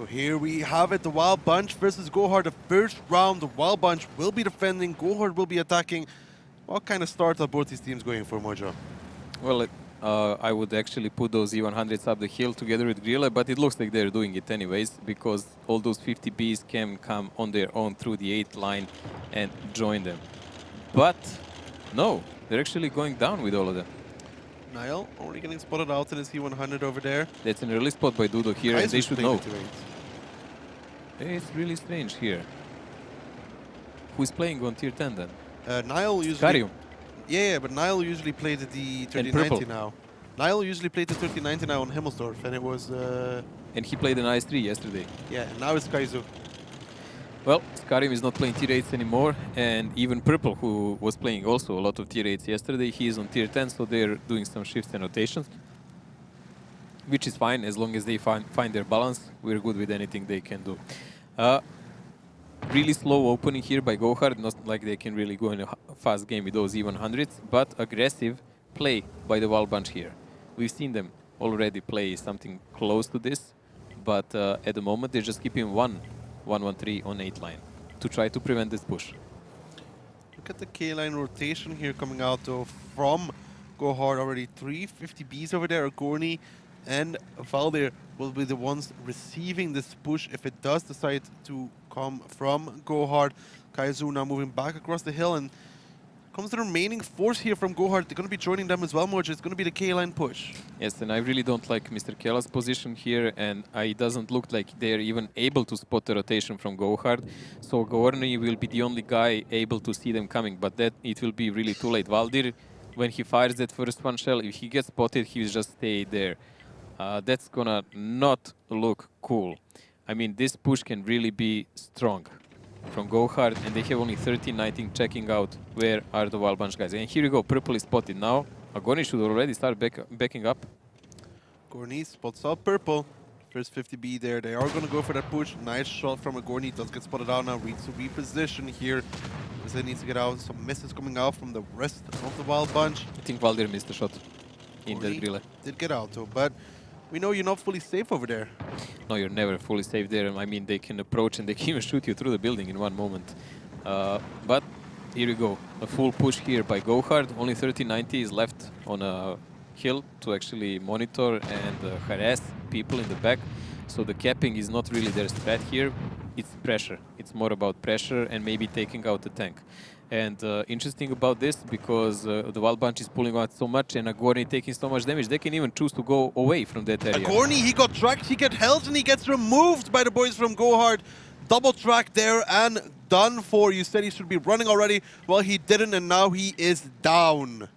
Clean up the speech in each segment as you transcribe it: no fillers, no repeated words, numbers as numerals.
here we have it, the Wild Bunch versus GoHard. The first round, the Wild Bunch will be defending, GoHard will be attacking. What kind of start are both these teams going for, Mojo? Well, I would actually put those E100s up the hill together with Grilla, but it looks like they're doing it anyways, because all those 50Bs can come on their own through the 8th line and join them. But no, they're actually going down with all of them. Niall already getting spotted out in his E100 over there. That's an early spot by Dudo here, and they should know. It's It's really strange here. Who's playing on tier 10 then? Niall usually... Scarium. Yeah, but Niall usually played the 3090 now. Niall usually played the 3090 now on Himmelsdorf, and it was... And he played an IS-3 yesterday. Yeah, and now it's Kaizu. Well, Scarium is not playing tier 8s anymore, and even Purple, who was playing also a lot of tier 8s yesterday, he is on tier 10, so they're doing some shifts and rotations, which is fine as long as they find their balance. We're good with anything they can do. Really slow opening here by GoHard, not like they can really go in a fast game with those E100s, but aggressive play by the Wild Bunch here. We've seen them already play something close to this, but at the moment they're just keeping 1-1-3 on 8 line to try to prevent this push. Look at the K-line rotation here coming out though from GoHard already. 3 50Bs over there. Gorny and Valdir will be the ones receiving this push if it does decide to come from GoHard. Kaizu now moving back across the hill, and comes the remaining force here from GoHard. They're going to be joining them as well, Mojo. It's going to be the K-line push. Yes, and I really don't like Mr. Kella's position here, and it doesn't look like they're even able to spot the rotation from GoHard. So Gorny will be the only guy able to see them coming, but that it will be really too late. Valdir, when he fires that first one shell, if he gets spotted, he will just stay there. That's gonna not look cool. I mean, this push can really be strong from GoHard, and they have only 13-19 checking out where are the Wild Bunch guys. And here you go, Purple is spotted now. Agoni should already start backing up. Gorny spots out Purple. First 50B there. They are going to go for that push. Nice shot from Agorni. Does get spotted out now. Needs to reposition here. As they needs to get out. Some misses coming out from the rest of the Wild Bunch. I think Valdir missed a shot in that Gorny grille. did get out though, but we know you're not fully safe over there. No, you're never fully safe there. I mean, they can approach and they can even shoot you through the building in one moment. But here we go. A full push here by GoHard. Only 1390 is left on a hill to actually monitor and harass people in the back. So the capping is not really their strat here. It's pressure. It's more about pressure and maybe taking out the tank. And interesting about this, because the Wild Bunch is pulling out so much and Agorni taking so much damage, they can even choose to go away from that area. Agorni, he got tracked, he gets held, and he gets removed by the boys from GoHard. Double track there and done for. You said he should be running already. Well, he didn't, and now he is down.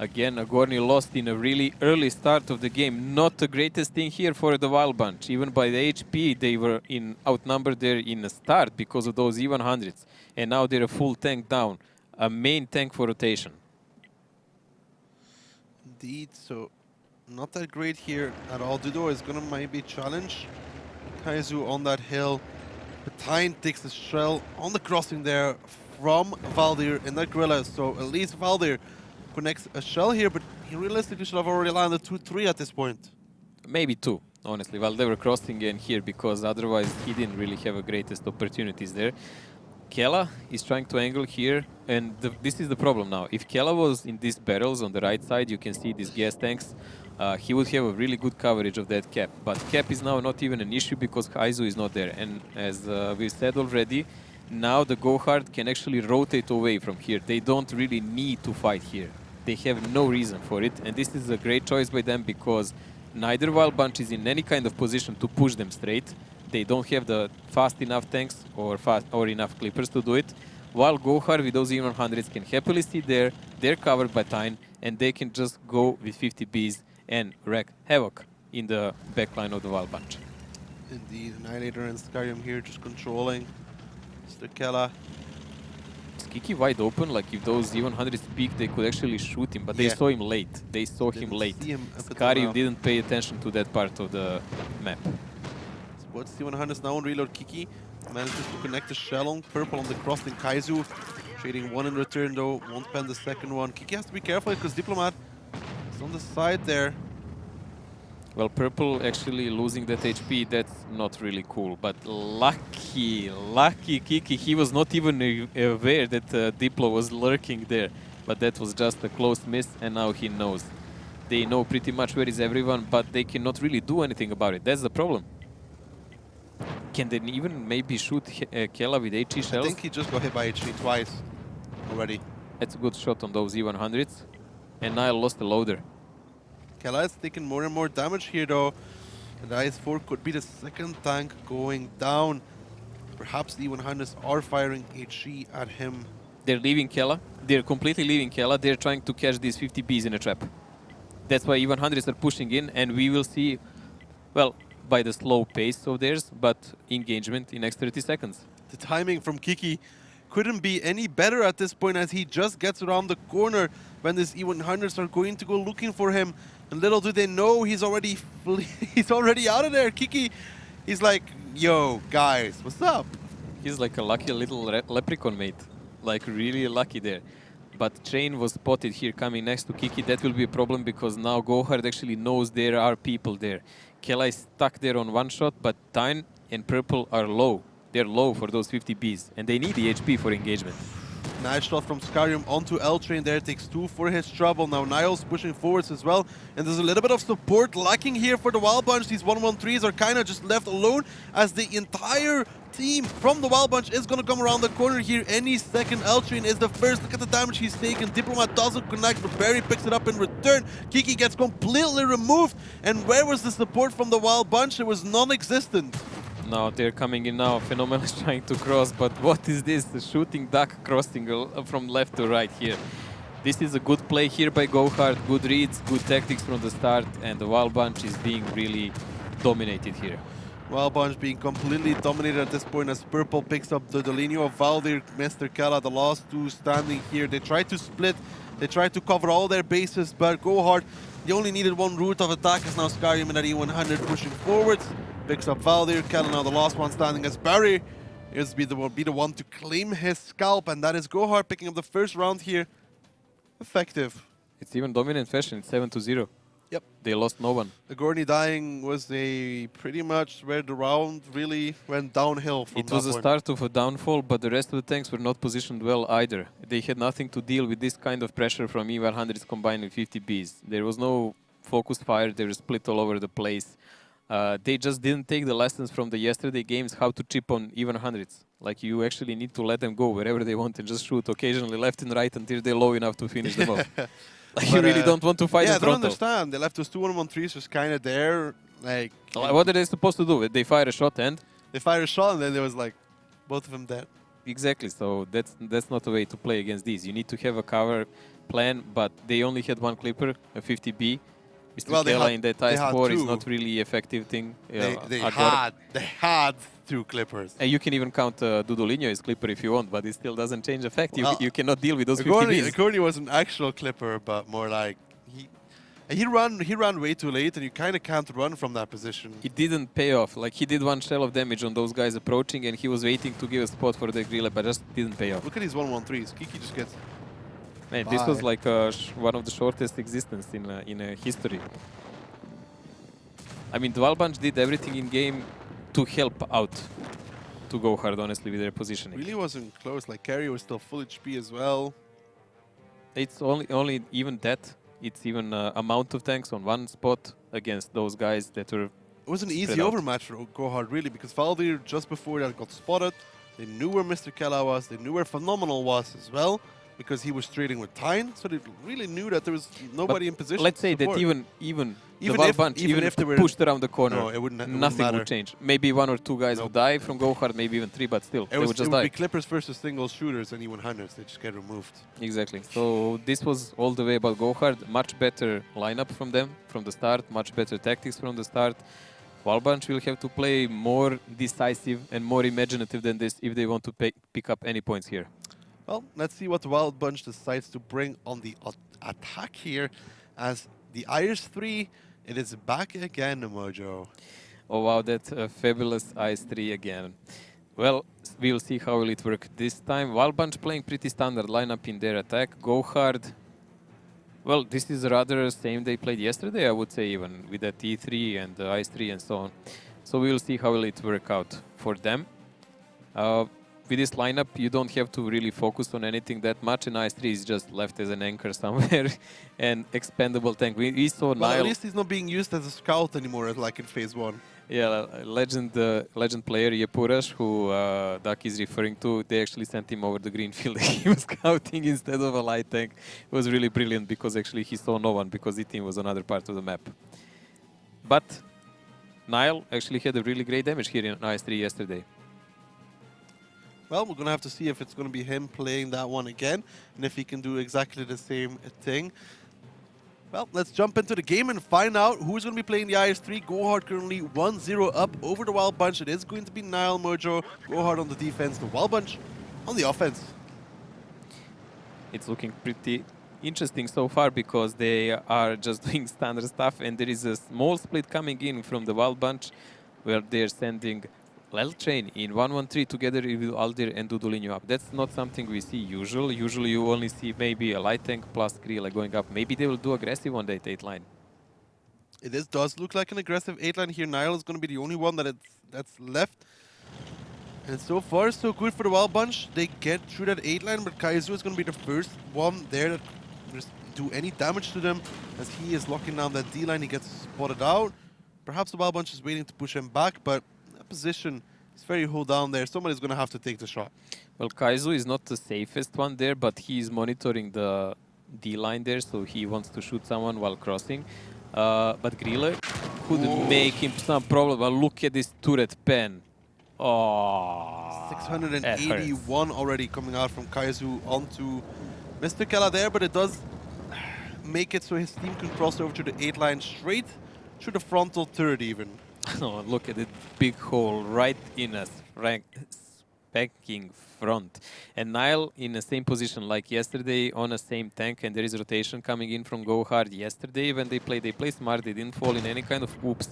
Again, Agorni lost in a really early start of the game. Not the greatest thing here for the Wild Bunch. Even by the HP, they were outnumbered there in the start because of those E100s. And now they're a full tank down. A main tank for rotation. Indeed, so not that great here at all. Dudo is going to maybe challenge Kaizu on that hill. Patine takes the shell on the crossing there from Valdir in that gorilla. So at least Valdir connects a shell here, but he realistically should have already landed 2-3 at this point. Maybe 2, honestly, while they were crossing in here, because otherwise he didn't really have the greatest opportunities there. Kella is trying to angle here, and this is the problem now. If Kella was in these barrels on the right side, you can see these gas tanks, he would have a really good coverage of that cap. But cap is now not even an issue because Kaizu is not there. And as we said already, now the GoHard can actually rotate away from here. They don't really need to fight here. They have no reason for it, and this is a great choice by them because neither Wild Bunch is in any kind of position to push them straight. They don't have the fast enough tanks or enough clippers to do it. While GoHard with those E100s can happily sit there, they're covered by Tyne, and they can just go with 50Bs and wreak havoc in the backline of the Wild Bunch. Indeed, Annihilator and Scarium here just controlling Mr. Kella. Is Kiki wide open? Like if those E100s peak, they could actually shoot him, but they saw him late. They saw him late. Scarium didn't pay attention to that part of the map. What's the 100s now on reload? Kiki manages to connect the shell on Purple on the crossing. Kaizu trading one in return though, won't spend the second one. Kiki has to be careful because Diplomat is on the side there. Well, Purple actually losing that HP, that's not really cool. But lucky Kiki, he was not even aware that Diplo was lurking there. But that was just a close miss, and now he knows. They know pretty much where is everyone, but they cannot really do anything about it. That's the problem. Can they even maybe shoot Kela with HE shells? I think he just got hit by HE twice already. That's a good shot on those E100s. And Nile lost the loader. Kela is taking more and more damage here though. And the IS-4 could be the second tank going down. Perhaps the E100s are firing HE at him. They're leaving Kela. They're completely leaving Kela. They're trying to catch these 50Bs in a trap. That's why E100s are pushing in, and we will see, well, by the slow pace of theirs, but engagement in next 30 seconds. The timing from Kiki couldn't be any better at this point as he just gets around the corner when these E100s are going to go looking for him. And little do they know he's already out of there. Kiki, he's like, yo, guys, what's up? He's like a lucky little leprechaun mate. Like really lucky there. But Train was spotted here coming next to Kiki. That will be a problem because now GoHard actually knows there are people there. Kela is stuck there on one shot, but Tyne and Purple are low. They're low for those 50Bs, and they need the HP for engagement. Nice shot from Skyrim onto L-Train there, takes 2 for his trouble. Now Niles pushing forwards as well, and there's a little bit of support lacking here for the Wild Bunch. These 113s are kind of just left alone as the entire team from the Wild Bunch is going to come around the corner here any second. L-Train is the first. Look at the damage he's taken. Diplomat doesn't connect, but Barry picks it up in return. Kiki gets completely removed, and where was the support from the Wild Bunch? It was non-existent. Now they're coming in now. Phenomenal is trying to cross, but what is this? The shooting duck crossing from left to right here. This is a good play here by GoHard. Good reads, good tactics from the start, and the Wild Bunch is being really dominated here. Wild Bunch being completely dominated at this point as Purple picks up the Dolinio of Valdir, Mr. Kela, the last two standing here. They try to split, they try to cover all their bases, but GoHard, they only needed one route of attack as now Skyrim and that E100 pushing forwards. Picks up Valdir, Kela now the last one standing as Barry is be the one to claim his scalp, and that is GoHard picking up the first round here. Effective. It's even dominant fashion, it's 7-0. Yep. They lost no one. The Gorny dying was a pretty much where the round really went downhill from It was the start of a downfall, but the rest of the tanks were not positioned well either. They had nothing to deal with this kind of pressure from E100s combined with 50Bs. There was no focused fire, they were split all over the place. They just didn't take the lessons from the yesterday games how to chip on even hundreds. Like you actually need to let them go wherever they want and just shoot occasionally left and right until they're low enough to finish them off. Like you really don't want to fight in I don't frontal. understand. They left those 2-1-1-3s just kind of there. Like What are they supposed to do? They fire a shot and? They fire a shot and then there was like both of them dead. Exactly. So that's not the way to play against these. You need to have a cover plan, but they only had one clipper, a 50B. Mr. Kela in that IS-4 is not really effective thing. They had 2 clippers. And you can even count Dudolinho as clipper if you want, but it still doesn't change the fact. You cannot deal with those 50Bs. Gorny was an actual clipper, but more like he ran way too late, and you kind of can't run from that position. It didn't pay off. Like he did 1 shell of damage on those guys approaching, and he was waiting to give a spot for the grille, but just didn't pay off. Look at these 1-1-3s. Kiki just gets. Man, this was like one of the shortest existence in history. I mean, the Wild Bunch did everything in game to help out to GoHard, honestly, with their positioning. Really wasn't close. Like Carry was still full HP as well. It's only even that. It's even amount of tanks on one spot against those guys that were. It was an easy overmatch for GoHard, really, because Valdir just before that got spotted. They knew where Mr. Kela was. They knew where Phenomenal was as well, because he was trading with Tyne, so they really knew that there was nobody in position. Let's say that even the Wild Bunch, even if they were pushed around the corner, no, nothing would change. Maybe 1 or 2 guys would die from GoHard, maybe even 3, but still, they would just die. It would be Clippers versus single shooters and E100s. They just get removed. Exactly. So this was all the way about GoHard. Much better lineup from them from the start, much better tactics from the start. Wild Bunch will have to play more decisive and more imaginative than this if they want to pick up any points here. Well, let's see what the Wild Bunch decides to bring on the attack here. As the IS-3, it is back again, Mojo. Oh wow, that fabulous IS-3 again. Well, we will see how will it work this time. Wild Bunch playing pretty standard lineup in their attack. GoHard Well, this is rather same they played yesterday, I would say, even with the T3 and the Ice 3 and so on. So we will see how will it work out for them. With this lineup, you don't have to really focus on anything that much, and Ice 3 is just left as an anchor somewhere and expendable tank. We saw Well, Nile. at least he's not being used as a scout anymore, like in phase 1. Yeah, legend player Yepurash, who Duck is referring to, they actually sent him over the green field. He was scouting instead of a light tank. It was really brilliant because actually he saw no one because the team was on another part of the map. But Nile actually had a really great damage here in IS3 yesterday. Well, we're going to have to see if it's going to be him playing that one again, and if he can do exactly the same thing. Well, let's jump into the game and find out who's going to be playing the IS3. GoHard currently 1-0 up over the Wild Bunch. It is going to be Nile, Mojo, GoHard on the defense, the Wild Bunch on the offense. It's looking pretty interesting so far because they are just doing standard stuff, and there is a small split coming in from the Wild Bunch where they're sending L-Train in 1-1-3 together with Aldir and Dudulinho up. That's not something we see usually. Usually you only see maybe a light tank plus Krila going up. Maybe they will do aggressive on that 8 line. It does look like an aggressive 8 line here. Nile is going to be the only one that's left. And so far, so good for the Wild Bunch. They get through that 8 line, but Kaizu is going to be the first one there that just do any damage to them. As he is locking down that D line, he gets spotted out. Perhaps the Wild Bunch is waiting to push him back, but that position is very hold down there. Somebody's going to have to take the shot. Well, Kaizu is not the safest one there, but he is monitoring the D line there, so he wants to shoot someone while crossing. But Grille could make him some problem. But look at this turret pen. Oh, 681 already coming out from Kaizu onto Mr. Kella there, but it does make it so his team can cross over to the 8 line straight through the frontal turret even. Oh, look at that big hole right in a spanking front. And Nile in the same position like yesterday on the same tank, and there is rotation coming in from GoHard yesterday when they play smart. They didn't fall in any kind of oops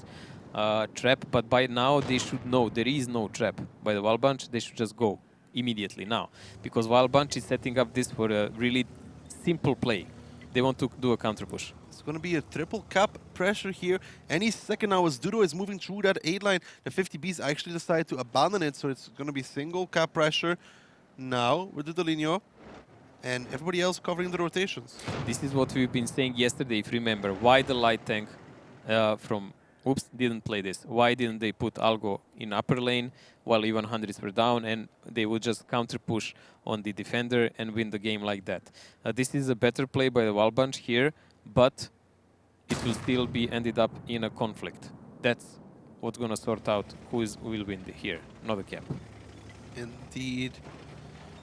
trap, but by now they should know there is no trap by the Wild Bunch. They should just go immediately now, because Wild Bunch is setting up this for a really simple play. They want to do a counter push. It's going to be a triple cap pressure here. Any second now as Dudo is moving through that 8 line, the 50Bs actually decide to abandon it, so it's going to be single cap pressure now with Dudolinho and everybody else covering the rotations. This is what we've been saying yesterday, if you remember. Why the light tank from Oops didn't play this? Why didn't they put Algo in upper lane while even 100s were down, and they would just counter push on the defender and win the game like that? This is a better play by the Wild Bunch here, but it will still be ended up in a conflict. That's what's going to sort out who will win here, not a cap. Indeed.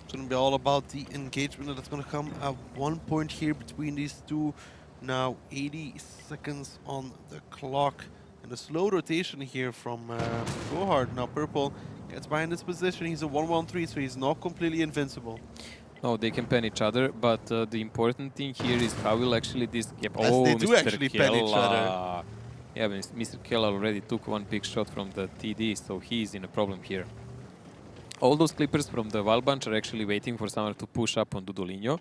It's going to be all about the engagement that's going to come at one point here between these two. Now 80 seconds on the clock. And a slow rotation here from GoHard. Now Purple gets behind this position. He's a 1-1-3, so he's not completely invincible. No, they can pen each other, but the important thing here is how will actually this gap... Oh, they do Mr. actually pen each other. Yeah, but Mr. Kella already took one big shot from the TD, so he's in a problem here. All those clippers from the Wild Bunch are actually waiting for someone to push up on Dudolinho.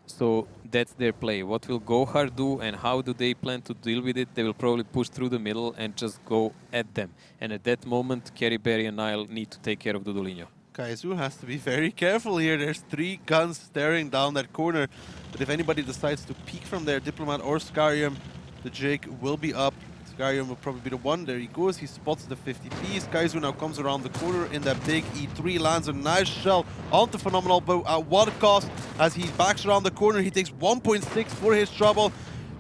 So that's their play. What will GoHard do and how do they plan to deal with it? They will probably push through the middle and just go at them. And at that moment, Kerry, Berry and Nile need to take care of Dudolinho. Kaizu has to be very careful here. There's 3 guns staring down that corner. But if anybody decides to peek from there, Diplomat or Scarium, the Jake will be up. Scarium will probably be the one. There he goes. He spots the 50Ps. Kaizu now comes around the corner in that big E3, lands a nice shell onto Phenomenal, but at what cost? As he backs around the corner, he takes 1.6 for his trouble.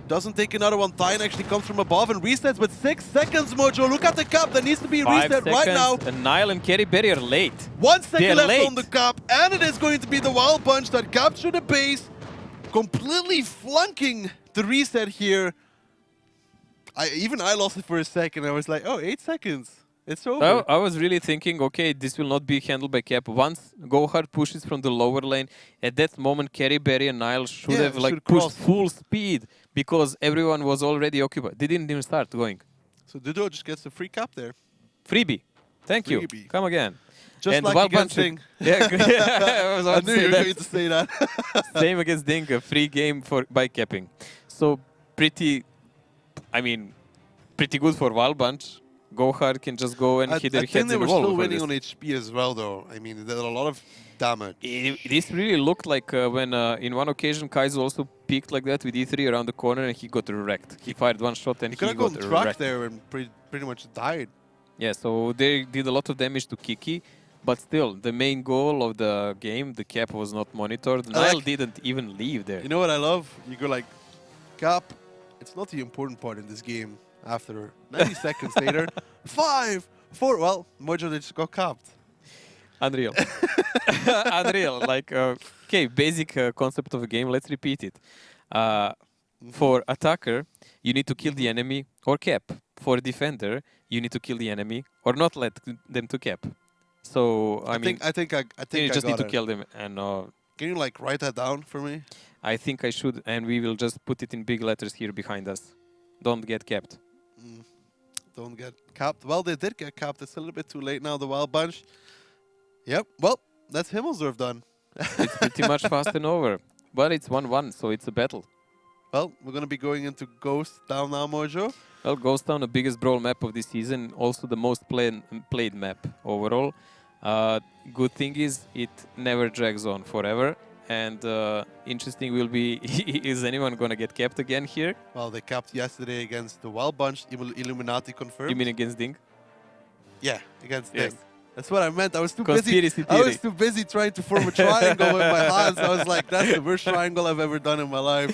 Doesn't take another one. Tyne actually comes from above and resets with 6 seconds, Mojo. Look at the cap. That needs to be reset right now. And Nile and Kerry Berry are late. 1 second left late on the cap, and it is going to be the Wild Bunch that capture the base, completely flunking the reset here. Even I lost it for a second. I was like, oh, 8 seconds. It's over. Well, I was really thinking, okay, this will not be handled by Cap. Once GoHard pushes from the lower lane, at that moment, Kerry, Berry and Nile should have like pushed full speed because everyone was already occupied. They didn't even start going. So Dudo just gets a free cap there. Freebie. Thank you. Come again. Just and like against Ding. Yeah, I was I knew you were going to say that. Same against Ding, a free game by capping. So pretty, I mean, pretty good for Wild Bunch. GoHard can just go and hit their I think heads they in were the wall. still for winning this. on HP as well, though. I mean, they did a lot of damage. This really looked like when in one occasion Kaizo also peeked like that with E3 around the corner and he got wrecked. He fired one shot and He could he have got gone track wrecked. there and pretty much died. Yeah, so they did a lot of damage to Kiki, but still, the main goal of the game, the cap was not monitored. Nile didn't even leave there. You know what I love? You go like, Cap, it's not the important part in this game. After 90 seconds later, 5, 4, well, Mojo just got capped. Unreal. Unreal. Like, okay, basic concept of a game, let's repeat it. For attacker, you need to kill the enemy or cap. For defender, you need to kill the enemy or not let them to cap. So I think you just need to kill them. And can you like write that down for me? I think I should, and we will just put it in big letters here behind us. Don't get capped. Don't get capped. Well, they did get capped. It's a little bit too late now. The Wild Bunch. Yep. Well, that's Himmelsdorf done. It's pretty much fast and over, but it's 1-1, so it's a battle. Well, we're gonna be going into Ghost Town now, Mojo. Well, Ghost Town, the biggest brawl map of this season, also the most played map overall. Good thing is it never drags on forever. And interesting will be, is anyone going to get capped again here? Well, they capped yesterday against the Wild Bunch. Illuminati confirmed. You mean against Ding? Yeah, against Yes. Ding. That's what I meant. I was too Conspiracy busy. I was theory. too busy trying to form a triangle with my hands. I was like, that's the worst triangle I've ever done in my life.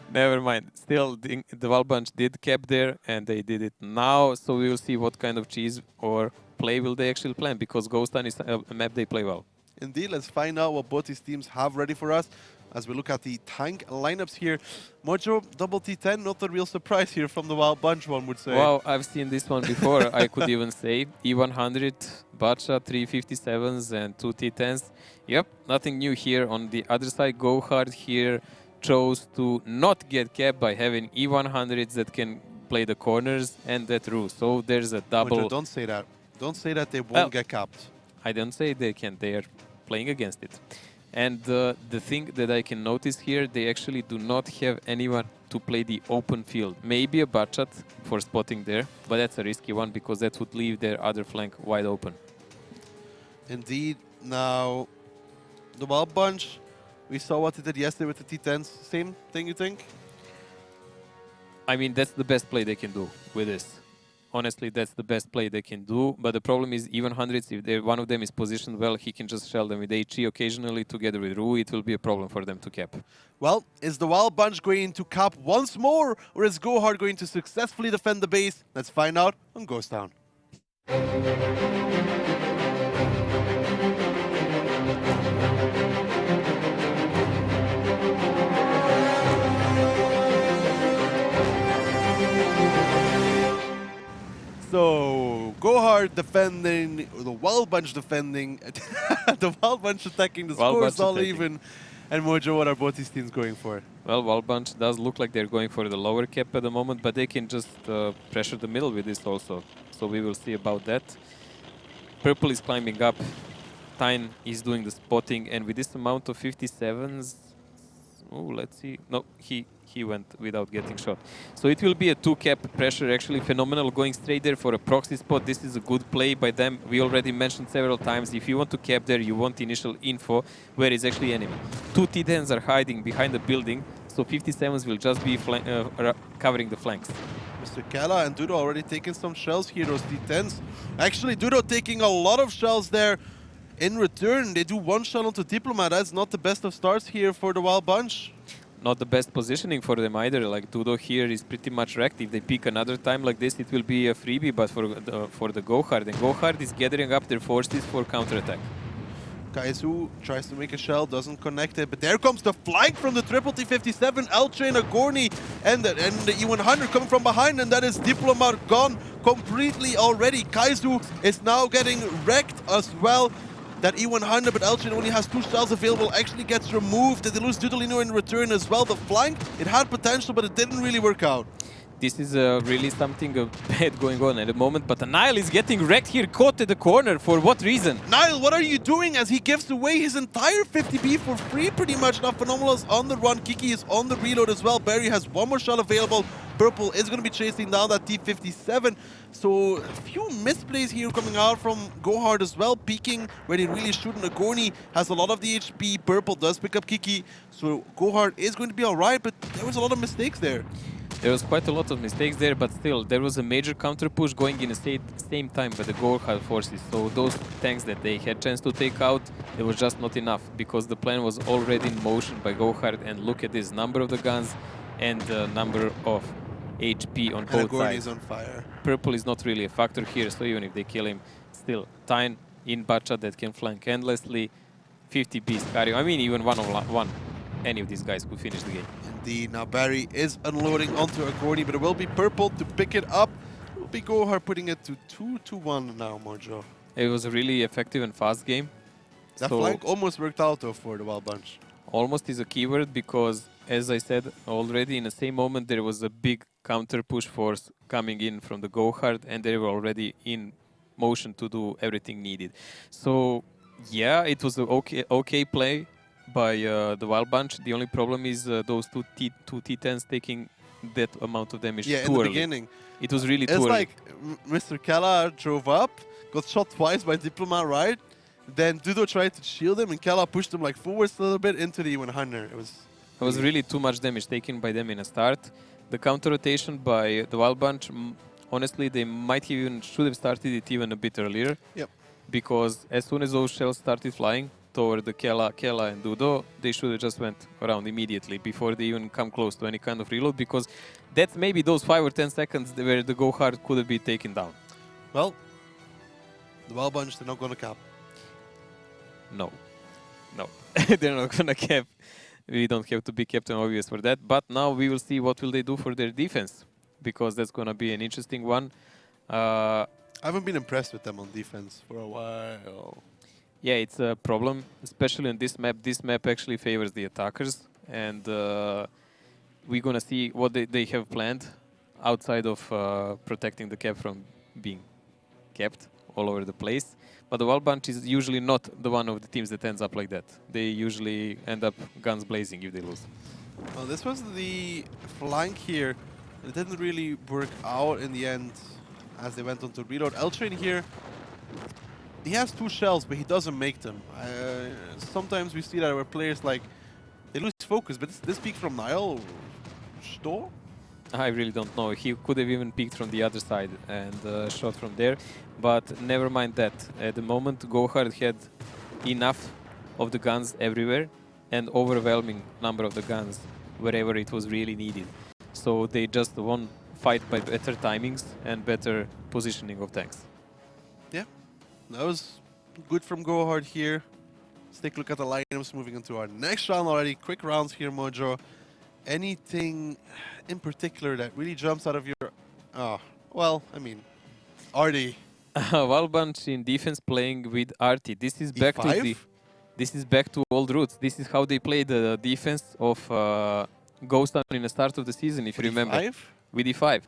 Never mind. Still, the Wild Bunch did cap there, and they did it now. So we will see what kind of cheese or play will they actually plan, because Ghost Town is a map they play well. Indeed, let's find out what both these teams have ready for us as we look at the tank lineups here. Mojo, double T10, not a real surprise here from the Wild Bunch, one would say. Wow, I've seen this one before. I could even say E100, Bacha, 357s and 2 T10s. Yep, nothing new here. On the other side, GoHard here chose to not get capped by having E100s that can play the corners and that rule. So there's a double. Mojo, don't say that. Don't say that they won't get capped. I don't say they can. They are playing against it. And the thing that I can notice here, they actually do not have anyone to play the open field. Maybe a Bachat for spotting there, but that's a risky one because that would leave their other flank wide open. Indeed. Now, the Wild Bunch, we saw what they did yesterday with the T10s. Same thing, you think? I mean, that's the best play they can do with this. Honestly, that's the best play they can do. But the problem is, even hundreds, if one of them is positioned well, he can just shell them with HE occasionally together with Ru. It will be a problem for them to cap. Well, is the Wild Bunch going to cap once more, or is GoHard going to successfully defend the base? Let's find out on Ghost Town. So, GoHard defending, the Wild Bunch defending, the Wild Bunch attacking, the Wild score is Bunch all attacking. even. And Mojo, what are both these teams going for? Well, Wild Bunch does look like they're going for the lower cap at the moment, but they can just pressure the middle with this also. So we will see about that. Purple is climbing up. Tyne is doing the spotting, and with this amount of 57s, oh, let's see. No, he went without getting shot. So it will be a 2-cap pressure, actually phenomenal, going straight there for a proxy spot. This is a good play by them. We already mentioned several times, if you want to cap there, you want initial info where is actually enemy. 2 T10s are hiding behind the building, so 57s will just be covering the flanks. Mr. Kala and Dudo already taking some shells here, those T10s. Actually, Dudo taking a lot of shells there. In return, they do one shell onto Diplomat. That's not the best of starts here for the Wild Bunch. Not the best positioning for them either. Like Dudo here is pretty much wrecked. If they pick another time like this, it will be a freebie, but for the GoHard. And GoHard is gathering up their forces for counterattack. Kaizu tries to make a shell, doesn't connect it, but there comes the flank from the triple T57, Elchain, Agorni, and the E100 coming from behind, and that is Diplomat gone completely already. Kaizu is now getting wrecked as well. That E100, but Elchain only has 2 shells available, actually gets removed. They lose Dudolino in return as well. The flank, it had potential, but it didn't really work out. This is really something bad going on at the moment, but Nile is getting wrecked here, caught at the corner. For what reason? Nile, what are you doing as he gives away his entire 50B for free pretty much? Now Phenomenal is on the run, Kiki is on the reload as well. Barry has one more shot available. Purple is going to be chasing down that T57. So a few misplays here coming out from GoHard as well, peeking where they really shouldn't. Agorni has a lot of the HP. Purple does pick up Kiki. So GoHard is going to be alright, but there was a lot of mistakes there. There was quite a lot of mistakes there, but still, there was a major counter push going in the same time by the GoHard forces. So those tanks that they had chance to take out, it was just not enough because the plan was already in motion by GoHard. And look at this number of the guns and the number of HP on both sides. Is on fire. Purple is not really a factor here, so even if they kill him, still Tyne in Bacha that can flank endlessly. 50 beast carry. I mean, even one-on-one, any of these guys could finish the game. Indeed. Now Barry is unloading onto Agorni, but it will be Purple to pick it up. It will be GoHard putting it to 2-1 now, Mojo. It was a really effective and fast game. That So flank almost worked out though for the Wild Bunch. almost is a keyword because, as I said already, in the same moment there was a big counter push force coming in from the GoHard, and they were already in motion to do everything needed. So yeah, it was an okay play by the Wild Bunch. The only problem is those two T10s taking that amount of damage Yeah, too in the early. beginning. It was really It's too early. like Mr. Kella drove up, got shot twice by Diplomat, right? Then Dudo tried to shield him, and Kella pushed him like forwards a little bit into the 100. It was really too much damage taken by them in a start. The counter rotation by the Wild Bunch, honestly, they might even should have started it even a bit earlier. Yep. Because as soon as those shells started flying toward the Kella and Dudo, they should have just went around immediately before they even come close to any kind of reload, because that's maybe those 5 or 10 seconds where the GoHard could have been taken down. Well, the Wild Bunch, they're not going to cap. No. They're not gonna cap. We don't have to be Captain Obvious for that. But now we will see what will they do for their defense, because that's gonna be an interesting one. I haven't been impressed with them on defense for a while. Yeah, it's a problem, especially on this map. This map actually favors the attackers, and we're gonna see what they have planned outside of protecting the cap from being kept all over the place. But the Wild Bunch is usually not the one of the teams that ends up like that. They usually end up guns blazing if they lose. Well, this was the flank here. It didn't really work out in the end as they went on to reload. L-Train here, he has 2 shells, but he doesn't make them. Sometimes we see that where players like, they lose focus, but this peak from Nile, Sto? I really don't know. He could have even peeked from the other side and shot from there. But never mind that. At the moment, GoHard had enough of the guns everywhere and overwhelming number of the guns wherever it was really needed. So they just won fight by better timings and better positioning of tanks. Yeah, that was good from GoHard here. Let's take a look at the lineups moving into our next round already. Quick rounds here, Mojo. Anything in particular that really jumps out of your... well, I mean, Artie. Wild Bunch in defense playing with Artie. This is back to E5? this is back to old roots. This is how they played the defense of Ghost Town in the start of the season, if you remember. E5? With E5.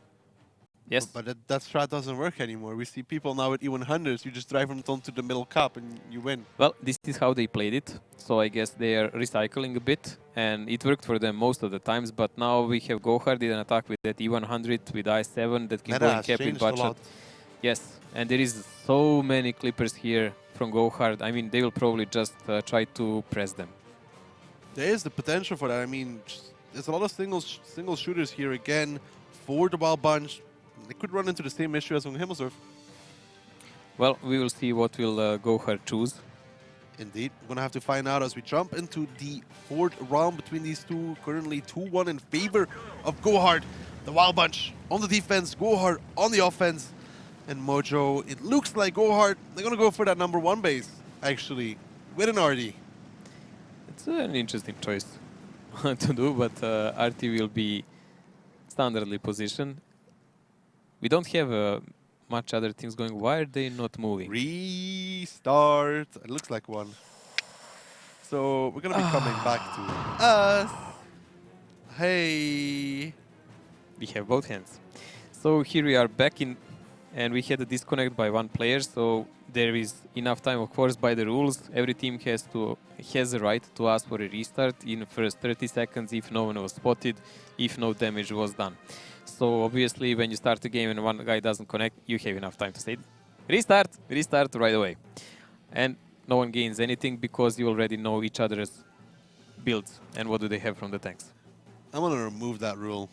Yes. But that strat doesn't work anymore. We see people now with E100s. You just drive them onto the middle cup and you win. Well, this is how they played it. So I guess they are recycling a bit. And it worked for them most of the times. But now we have GoHard in an attack with that E100, with I7 that can go and cap in Butchot. Yes. And there is so many clippers here from GoHard. I mean, they will probably just try to press them. There is the potential for that. I mean, there's a lot of single shooters here again for the Wild Bunch. They could run into the same issue as on Himmelsdorf. Well, we will see what will GoHard choose. Indeed. We're going to have to find out as we jump into the 4th round between these two. Currently 2-1 in favor of GoHard. The Wild Bunch on the defense, GoHard on the offense. And Mojo, it looks like GoHard, they're going to go for that number 1 base, actually, with an RD. It's an interesting choice to do, but RT will be standardly positioned. We don't have much other things going. Why are they not moving? Restart. It looks like one. So we're going to be coming back to us. Hey. We have both hands. So here we are back in, and we had a disconnect by one player. So there is enough time, of course, by the rules. Every team has the right to ask for a restart in the first 30 seconds if no one was spotted, if no damage was done. So obviously, when you start the game and one guy doesn't connect, you have enough time to say restart, restart right away, and no one gains anything because you already know each other's builds and what do they have from the tanks. I'm gonna remove that rule.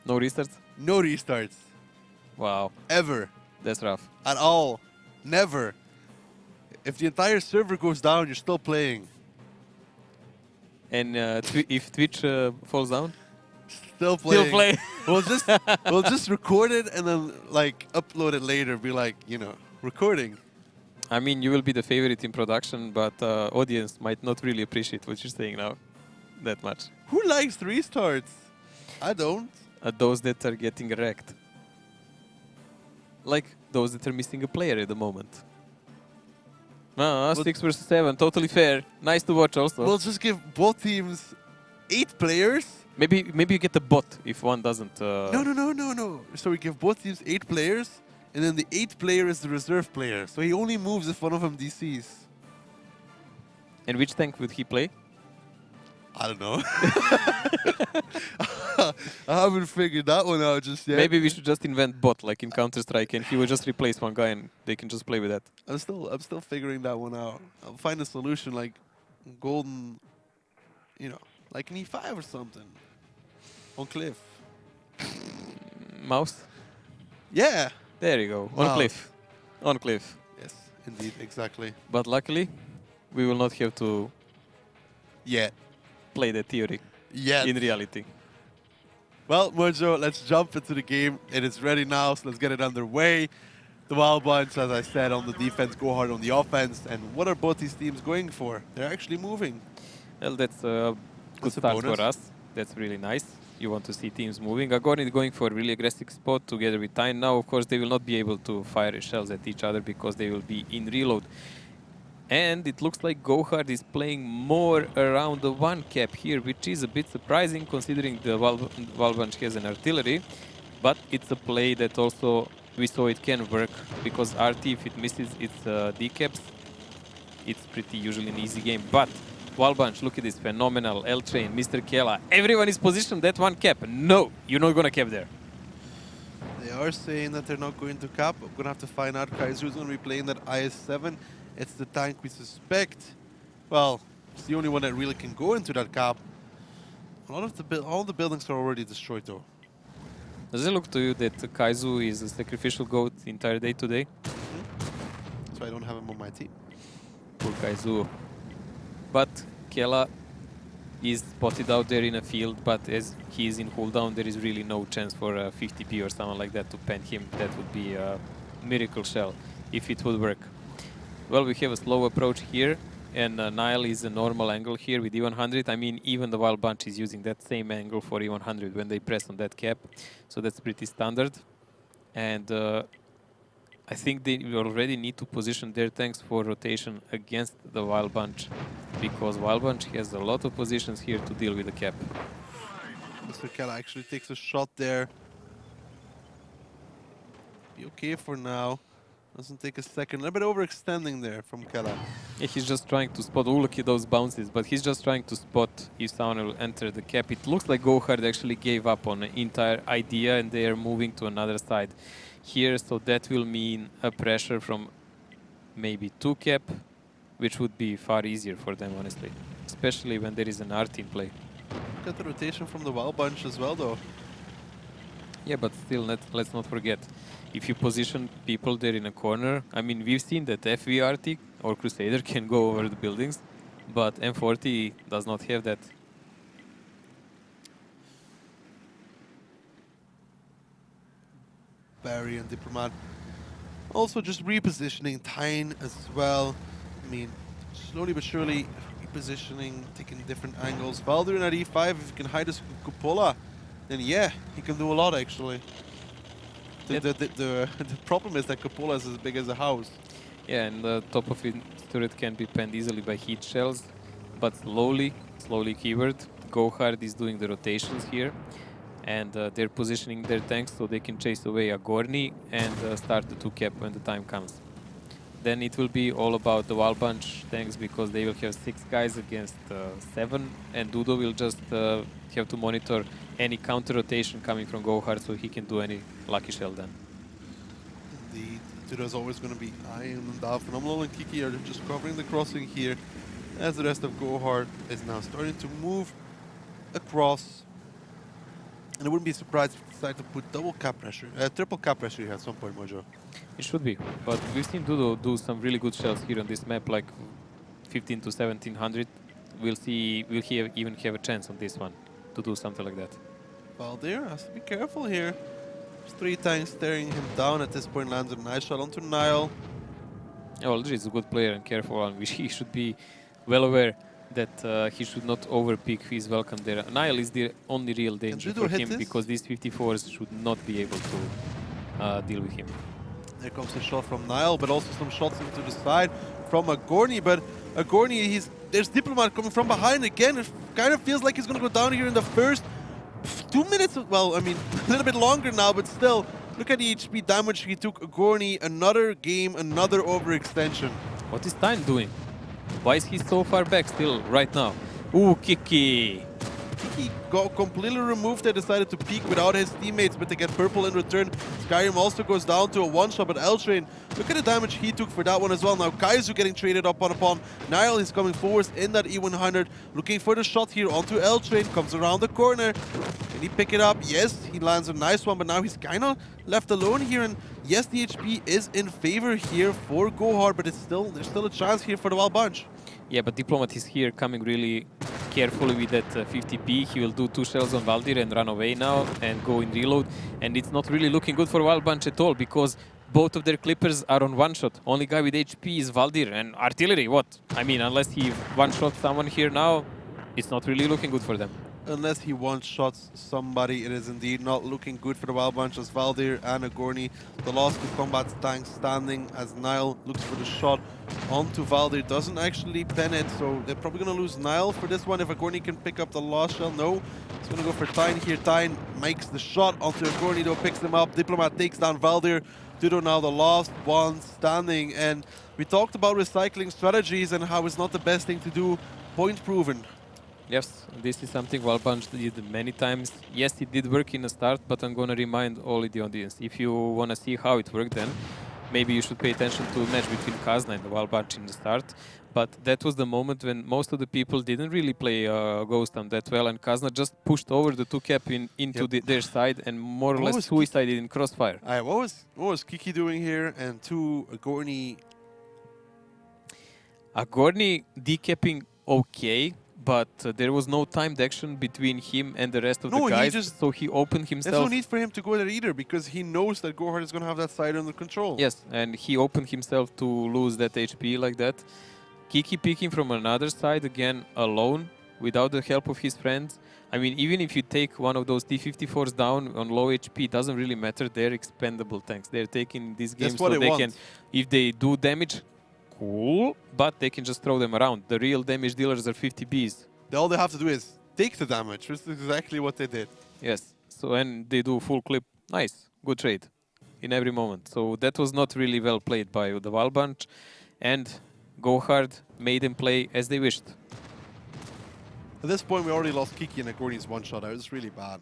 No restarts? No restarts. Wow, Ever. that's rough. At all. Never. If the entire server goes down, you're still playing. And if Twitch falls down? Still playing. Still play. we'll just record it and then like upload it later. Be like, you know, recording. I mean, you will be the favorite in production, but audience might not really appreciate what you're saying now that much. Who likes restarts? I don't. Those that are getting wrecked. Like those that are missing a player at the moment. 6 versus 7, totally fair. Nice to watch also. We'll just give both teams 8 players. Maybe you get a bot if one doesn't. No. So we give both teams 8 players, and then the 8th player is the reserve player. So he only moves if one of them DCs. And which tank would he play? I don't know. I haven't figured that one out just yet. Maybe we should just invent bot like in Counter-Strike, and he will just replace one guy, and they can just play with that. I'm still figuring that one out. I'll find a solution like golden, you know, like an E5 or something. On cliff. Mouse? Yeah. There you go. On Mouse. cliff. On cliff. Yes, indeed, exactly. But luckily, we will not have to Yeah. play that theory Yeah. in reality. Well, Mojo, let's jump into the game. It is ready now, so let's get it underway. The Wild Bunch, as I said, on the defense, GoHard on the offense. And what are both these teams going for? They're actually moving. Well, that's a good That's a start bonus. for us. That's really nice. You want to see teams moving. Agorn is going for a really aggressive spot together with Tyne. Now, of course, they will not be able to fire shells at each other because they will be in reload. And it looks like GoHard is playing more around the 1 cap here, which is a bit surprising considering the Wild Bunch has an artillery. But it's a play that also we saw it can work because RT, if it misses its decaps, it's pretty usually an easy game. But Wild Bunch, look at this, phenomenal. L-Train, Mr. Kela, everyone is positioned at 1 cap. No, you're not gonna cap there. They are saying that they're not going to cap. I'm going to have to find out. Kaizu's going to be playing that IS-7. It's the tank we suspect. Well, it's the only one that really can go into that cap. A lot of all the buildings are already destroyed, though. Does it look to you that Kaizu is a sacrificial goat the entire day today? That's why I don't have him on my team. Poor Kaizu. But Kela is spotted out there in a field, but as he is in cooldown, there is really no chance for a 50p or someone like that to pen him. That would be a miracle shell if it would work. Well, we have a slow approach here, and Nile is a normal angle here with E100. I mean, even the Wild Bunch is using that same angle for E100 when they press on that cap, so that's pretty standard. And I think they already need to position their tanks for rotation against the Wild Bunch, because Wild Bunch has a lot of positions here to deal with the cap. Mr. Kela actually takes a shot there. Be okay for now. Doesn't take a second. A little bit overextending there from Kela. Yeah, he's just trying to spot. Oh, look at those bounces, but he's just trying to spot if someone will enter the cap. It looks like GoHard actually gave up on the entire idea and they are moving to another side here, so that will mean a pressure from maybe 2 cap, which would be far easier for them, honestly, especially when there is an art in play. Got the rotation from the Wild Bunch as well, though. Yeah, but still, let's not forget, if you position people there in a corner, I mean, we've seen that FVRT or Crusader can go over the buildings, but M40 does not have that. Barry and Diplomat. Also just repositioning Tyne as well. I mean, slowly but surely repositioning, taking different angles. Valdir at E5, if he can hide his cupola, then yeah, he can do a lot actually. The problem is that cupola is as big as a house. Yeah, and the top of it turret can be penned easily by heat shells, but slowly keyword. GoHard is doing the rotations here. And they're positioning their tanks so they can chase away a Gorni and start the 2-cap when the time comes. Then it will be all about the Wild Bunch tanks because they will have 6 guys against 7, and Dudo will just have to monitor any counter rotation coming from GoHard so he can do any lucky shell then. Indeed, Dudo's always going to be eyeing them down. Phenomenal and Kiki are just covering the crossing here as the rest of GoHard is now starting to move across. And I wouldn't be surprised if they decide to put triple cap pressure here at some point, Mojo. It should be, but we've seen Dudo do some really good shells here on this map, like 15 to 1700. We'll see, will he even have a chance on this one to do something like that? Valdir has to be careful here. There's 3 tanks staring him down at this point, lands a nice shot onto Nile. Aldridge is a good player and careful, and he should be well aware that he should not overpeak his welcome there. Nile is the only real danger for him because these 54s should not be able to deal with him. There comes a shot from Nile, but also some shots into the side from Agorni. But Agorni, there's Diplomat coming from behind again. It kind of feels like he's going to go down here in the first 2 minutes. Well, I mean, a little bit longer now, but still. Look at the HP damage he took. Agorni, another game, another overextension. What is Tyne doing? Why is he so far back still right now? Ooh, Kiki! Kiki got completely removed. They decided to peek without his teammates, but they get purple in return. Skyrim also goes down to a one-shot, but L-Train, look at the damage he took for that one as well. Now Kaizu getting traded up upon. Nile is coming forward in that E100, looking for the shot here onto L-Train, comes around the corner. Can he pick it up? Yes, he lands a nice one, but now he's kind of left alone here. And yes, the HP is in favor here for GoHard, but there's still a chance here for the Wild Bunch. Yeah, but Diplomat is here coming really carefully with that 50p. He will do 2 shells on Valdir and run away now and go in reload. And it's not really looking good for Wild Bunch at all because both of their clippers are on one shot. Only guy with HP is Valdir. And artillery, what? I mean, unless he one-shot someone here now, it's not really looking good for them. Unless he one-shots somebody, it is indeed not looking good for the Wild Bunch as Valdir and Agorni, the last 2 combat tanks standing as Nile looks for the shot onto Valdir. Doesn't actually pen it, so they're probably going to lose Nile for this one. If Agorni can pick up the last shell, no. He's going to go for Tyne here. Tyne makes the shot onto Agorni, though, picks him up. Diplomat takes down Valdir. Dudo now the last one standing. And we talked about recycling strategies and how it's not the best thing to do. Point proven. Yes, this is something Wild Bunch did many times. Yes, it did work in the start, but I'm going to remind all the audience. If you want to see how it worked then, maybe you should pay attention to the match between Kazna and the Wild Bunch in the start. But that was the moment when most of the people didn't really play Ghost Town that well, and Kazna just pushed over the 2-cap into their side and more or less suicided in crossfire. What was Kiki doing here? And 2, Agorni... Agorni decapping okay. But there was no timed action between him and the rest of the guys, so he opened himself. There's no need for him to go there either, because he knows that GoHard is going to have that side under control. Yes, and he opened himself to lose that HP like that. Kiki peeking from another side, again, alone, without the help of his friends. I mean, even if you take one of those T-54s down on low HP, doesn't really matter. They're expendable tanks. They're taking these games so they can, if they do damage, cool, but they can just throw them around. The real damage dealers are 50Bs. All they have to do is take the damage, which is exactly what they did. Yes, so and they do full clip. Nice, good trade in every moment. So that was not really well played by the Wild Bunch, and GoHard made them play as they wished. At this point, we already lost Kiki and Agorni's one-shot. It was really bad.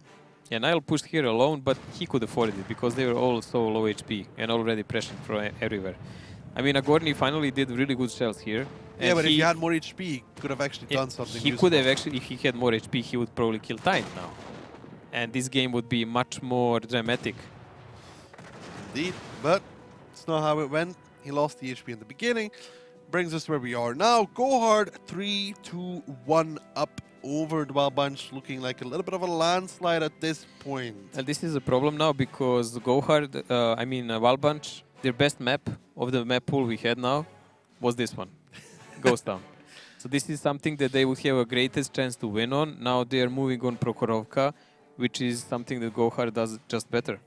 Yeah, Nile pushed here alone, but he could afford it because they were all so low HP and already pressured from everywhere. I mean, Agorni finally did really good shells here. Yeah, but if he had more HP, he could have actually done something He could have actually, if he had more HP, he would probably kill Tyne now. And this game would be much more dramatic. Indeed, but it's not how it went. He lost the HP in the beginning. Brings us where we are now. GoHard 3-2-1 up over the Wild Bunch, looking like a little bit of a landslide at this point. And this is a problem now because GoHard, Wild Bunch, their best map of the map pool we had now was this one, Ghost Town. So this is something that they would have a greatest chance to win on. Now they are moving on Prokhorovka, which is something that GoHard does just better.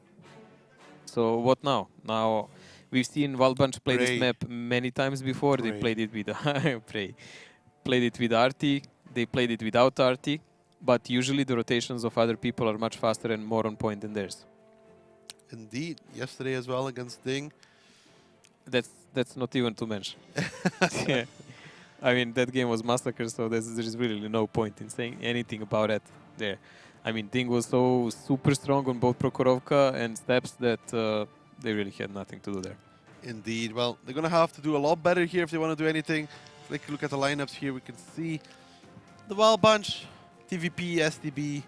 So what now? Now we've seen Wild Bunch play this map many times before. They played it with played it with Arty. They played it without Arty. but usually the rotations of other people are much faster and more on point than theirs. Indeed, yesterday as well against Ding. That's not even to mention. Yeah. I mean, that game was massacre, so there is really no point in saying anything about it there. I mean, Ding was so super strong on both Prokhorovka and Steps that they really had nothing to do there. Indeed. Well, they're going to have to do a lot better here if they want to do anything. If we look at the lineups here, we can see the Wild Bunch, TVP, STB.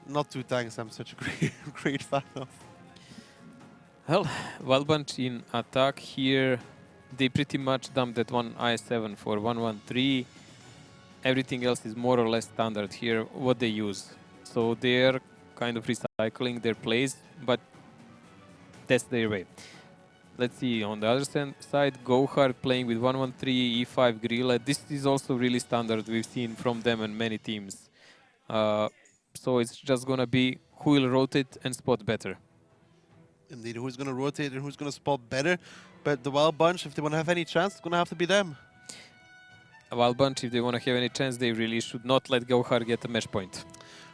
Not two tanks I'm such a great fan of. Well, Wild Bunch in attack here, they pretty much dumped that one IS-7 for 113. Everything else is more or less standard here, what they use. So they're kind of recycling their plays, but that's their way. Let's see, on the other side, GoHard playing with 113, E5 Grilla. This is also really standard, we've seen from them and many teams. So it's just gonna be who will rotate and spot better. Indeed, who's going to rotate and who's going to spot better. But the Wild Bunch, if they want to have any chance, it's going to have to be them. A Wild Bunch, if they want to have any chance, they really should not let GoHard get a match point.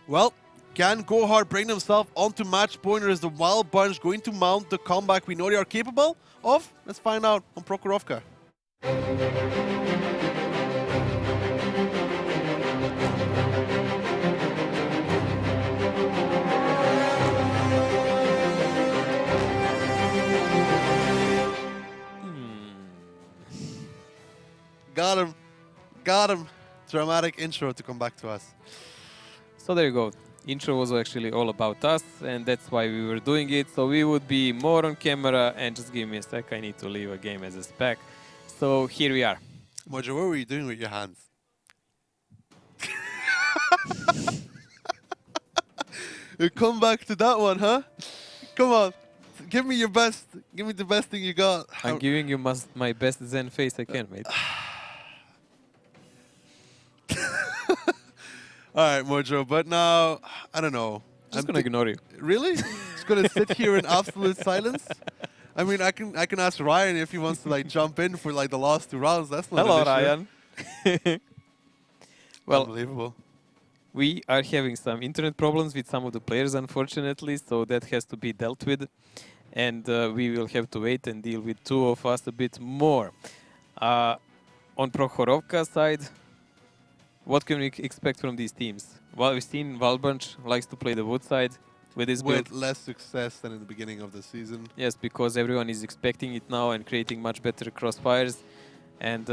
Well, can GoHard bring themselves onto match point, or is the Wild Bunch going to mount the comeback we know they are capable of? Let's find out on Prokhorovka. Got him. Got him. Dramatic intro to come back to us. So there you go. Intro was actually all about us, and that's why we were doing it. So we would be more on camera, and just give me a sec. I need to leave a game as a spec. So here we are. Mojo, what were you doing with your hands? You come back to that one, huh? Come on. Give me your best. Give me the best thing you got. I'm giving you my best Zen face I can, mate. All right, Mojo, but now, I don't know. Just gonna ignore you. Really? Just gonna sit here in absolute silence? I mean, I can ask Ryan if he wants to like jump in for like the last 2 rounds. That's not Hello, an issue. Ryan. Well, unbelievable. we are having some internet problems with some of the players, unfortunately, so that has to be dealt with. And we will have to wait and deal with 2 of us a bit more. On Prokhorovka side, what can we expect from these teams? Well, we've seen Wild Bunch likes to play the wood side with this build. With less success than in the beginning of the season. Yes, because everyone is expecting it now and creating much better crossfires. And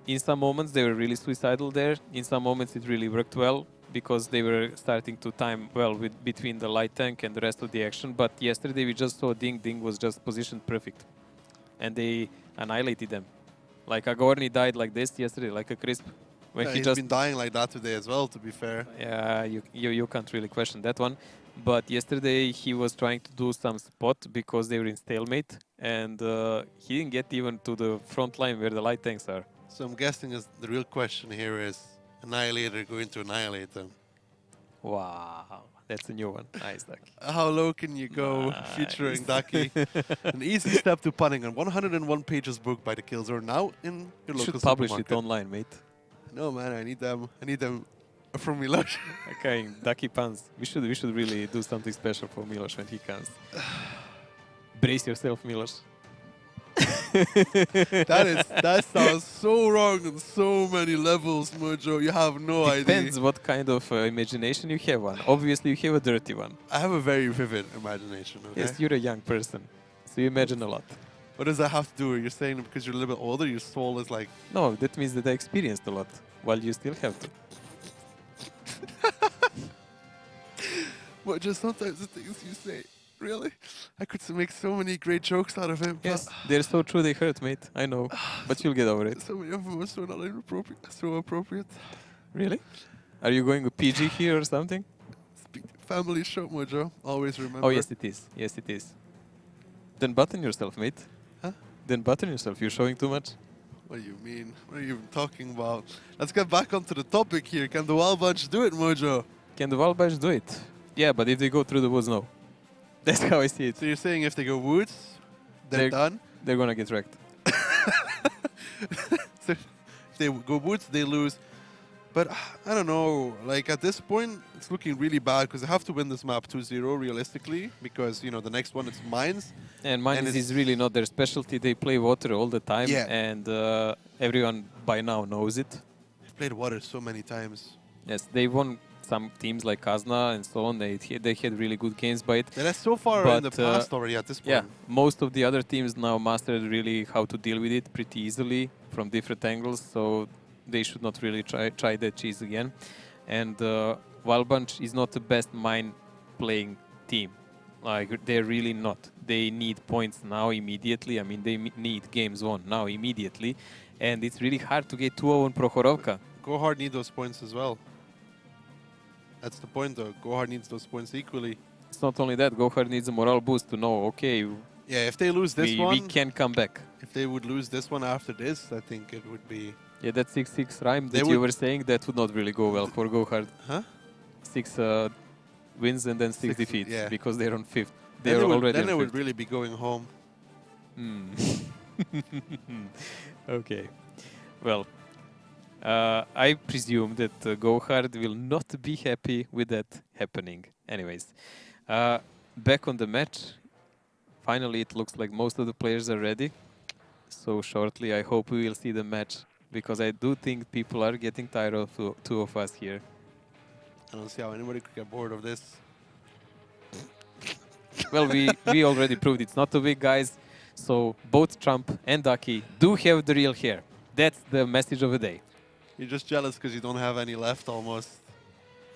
in some moments they were really suicidal there. In some moments it really worked well because they were starting to time well with between the light tank and the rest of the action. But yesterday we just saw Ding. Ding was just positioned perfect. And they annihilated them. Like Agorni died like this yesterday, like a crisp. When Yeah, he he's just been dying like that today as well, to be fair. Yeah, you can't really question that one. But yesterday he was trying to do some spot because they were in stalemate, and he didn't get even to the front line where the light tanks are. So I'm guessing the real question here is, Annihilator going to annihilate them? Wow, that's a new one. Nice, Ducky. How low can you go featuring Ducky? An easy step to punning on 101 pages book by the Killzone now in your You local should publish supermarket. it online, mate. No man, I need them from Miloš. Okay, Ducky puns. We should really do something special for Miloš when he comes. Brace yourself, Miloš. That sounds so wrong on so many levels, Mojo. You have no Depends idea. what kind of imagination you have one. Obviously, you have a dirty one. I have a very vivid imagination. Okay? Yes, you're a young person, so you imagine a lot. What does that have to do with? You're saying because you're a little bit older, your soul is like. No, that means that I experienced a lot, while you still have to. But just sometimes the things you say, really, I could make so many great jokes out of it. Yes, they're so true they hurt, mate. I know, but you'll get over it. So many of them are so not inappropriate, so appropriate. Really? Are you going with PG here or something? Family show, Mojo. Always remember. Oh, yes, it is. Yes, it is. Then button yourself, mate. Huh? Then button yourself. You're showing too much. What do you mean? What are you even talking about? Let's get back onto the topic here. Can the Wild Bunch do it, Mojo? Can the Wild Bunch do it? Yeah, but if they go through the woods, no. That's how I see it. So you're saying if they go woods, they're done? They're gonna get wrecked. So if they go woods, they lose. But I don't know. Like at this point, it's looking really bad because they have to win this map 2-0 realistically. Because you know the next one it's mines. And Mines is really not their specialty. They play water all the time, Yeah. and everyone by now knows it. They've played water so many times. Yes, they won some teams like Kazna and so on. They had really good games by it. That's so far in the But, past already at this point. Yeah, most of the other teams now mastered really how to deal with it pretty easily from different angles, so they should not really try that cheese again. And Wild Bunch is not the best mine playing team. Like, they're really not. They need points now immediately. I mean, they need games won now immediately. And it's really hard to get 2-0 on Prokhorovka. GoHard need those points as well. That's the point though. GoHard needs those points equally. It's not only that, GoHard needs a morale boost to know, okay, Yeah, if they lose this one, we can come back. if they would lose this one after this, I think it would be... Yeah, that 6-6 rhyme They that you would- were saying, that would not really go well for GoHard. Huh? 6 wins and then 6 Six, defeats, yeah. because they're on 5th. Then They're they would, already then on they would 5th. really be going home. Hmm. Okay. Well, I presume that GoHard will not be happy with that happening. Anyways, back on the match. Finally, it looks like most of the players are ready. So shortly, I hope we will see the match, because I do think people are getting tired of two of us here. I don't see how anybody could get bored of this. Well, we already proved it's not too big, guys. So both Trump and Ducky do have the real hair. That's the message of the day. You're just jealous because you don't have any left almost.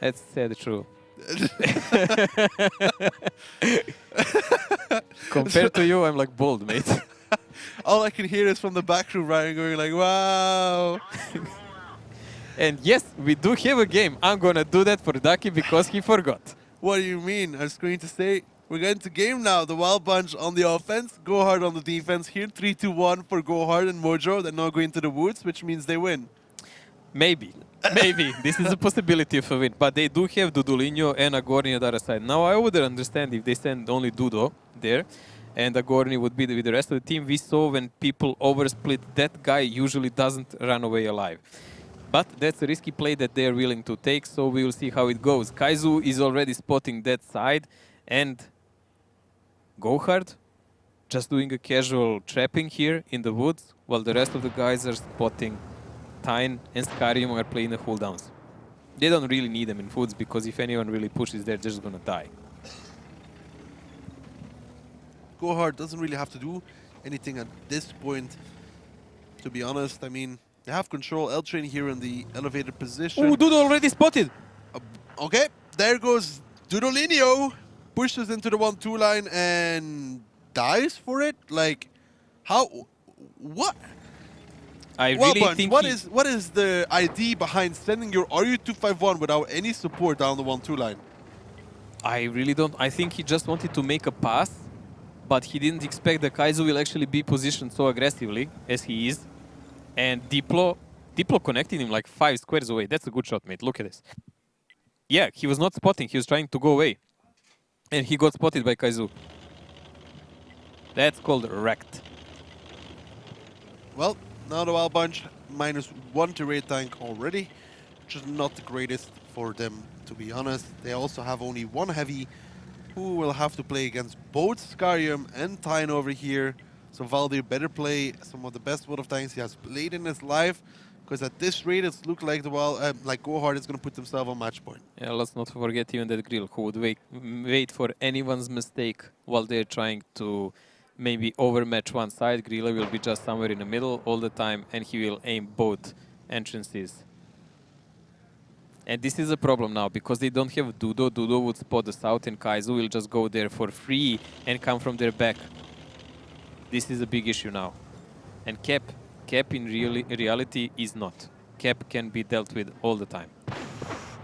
That's sad, true. Compared to you, I'm like bald, mate. All I can hear is from the back room Ryan going like, wow. And yes, we do have a game. I'm gonna do that for Ducky because he forgot. What do you mean? I was going to say, we're getting to game now. The Wild Bunch on the offense, GoHard on the defense here. 3-2-1 for GoHard and Mojo. They're now going to the woods, which means they win. Maybe. Maybe. This is a possibility of a win. But they do have Dudulinho and Agorni on the other side. Now, I would understand if they send only Dudo there and Agorni would be with the rest of the team. We saw when people oversplit, that guy usually doesn't run away alive. But that's a risky play that they're willing to take, so we will see how it goes. Kaizu is already spotting that side, and GoHard just doing a casual trapping here in the woods, while the rest of the guys are spotting. Tyne and Skarium are playing the cooldowns. They don't really need them in foods, because if anyone really pushes, they're just gonna die. GoHard doesn't really have to do anything at this point, to be honest. I mean, they have control. L-Train here in the elevated position. Oh, Dudo already spotted! Okay, there goes Dudolinho. Pushes into the 1-2 line and dies for it? Like, how? What? I Well, really Bunch, think what is the idea behind sending your RU-251 without any support down the 1-2 line? I really don't. I think he just wanted to make a pass, but he didn't expect that Kaizu will actually be positioned so aggressively as he is. And Diplo connected him like 5 squares away. That's a good shot, mate. Look at this. Yeah, he was not spotting. He was trying to go away. And he got spotted by Kaizu. That's called wrecked. Well, now the Wild Bunch -1 to raid tank already, which is not the greatest for them, to be honest. They also have only one heavy, who will have to play against both Skarium and Tyne over here. So Valdir better play some of the best World of Tanks he has played in his life, because at this rate it's looked like the like GoHard is going to put themselves on match point. Yeah, let's not forget even that Grill, who would wait for anyone's mistake while they're trying to maybe overmatch one side. Grilla will be just somewhere in the middle all the time, and he will aim both entrances. And this is a problem now, because they don't have Dudo. Dudo would spot the south, and Kaizu will just go there for free and come from their back. This is a big issue now. And Cap in reality is not. Cap can be dealt with all the time.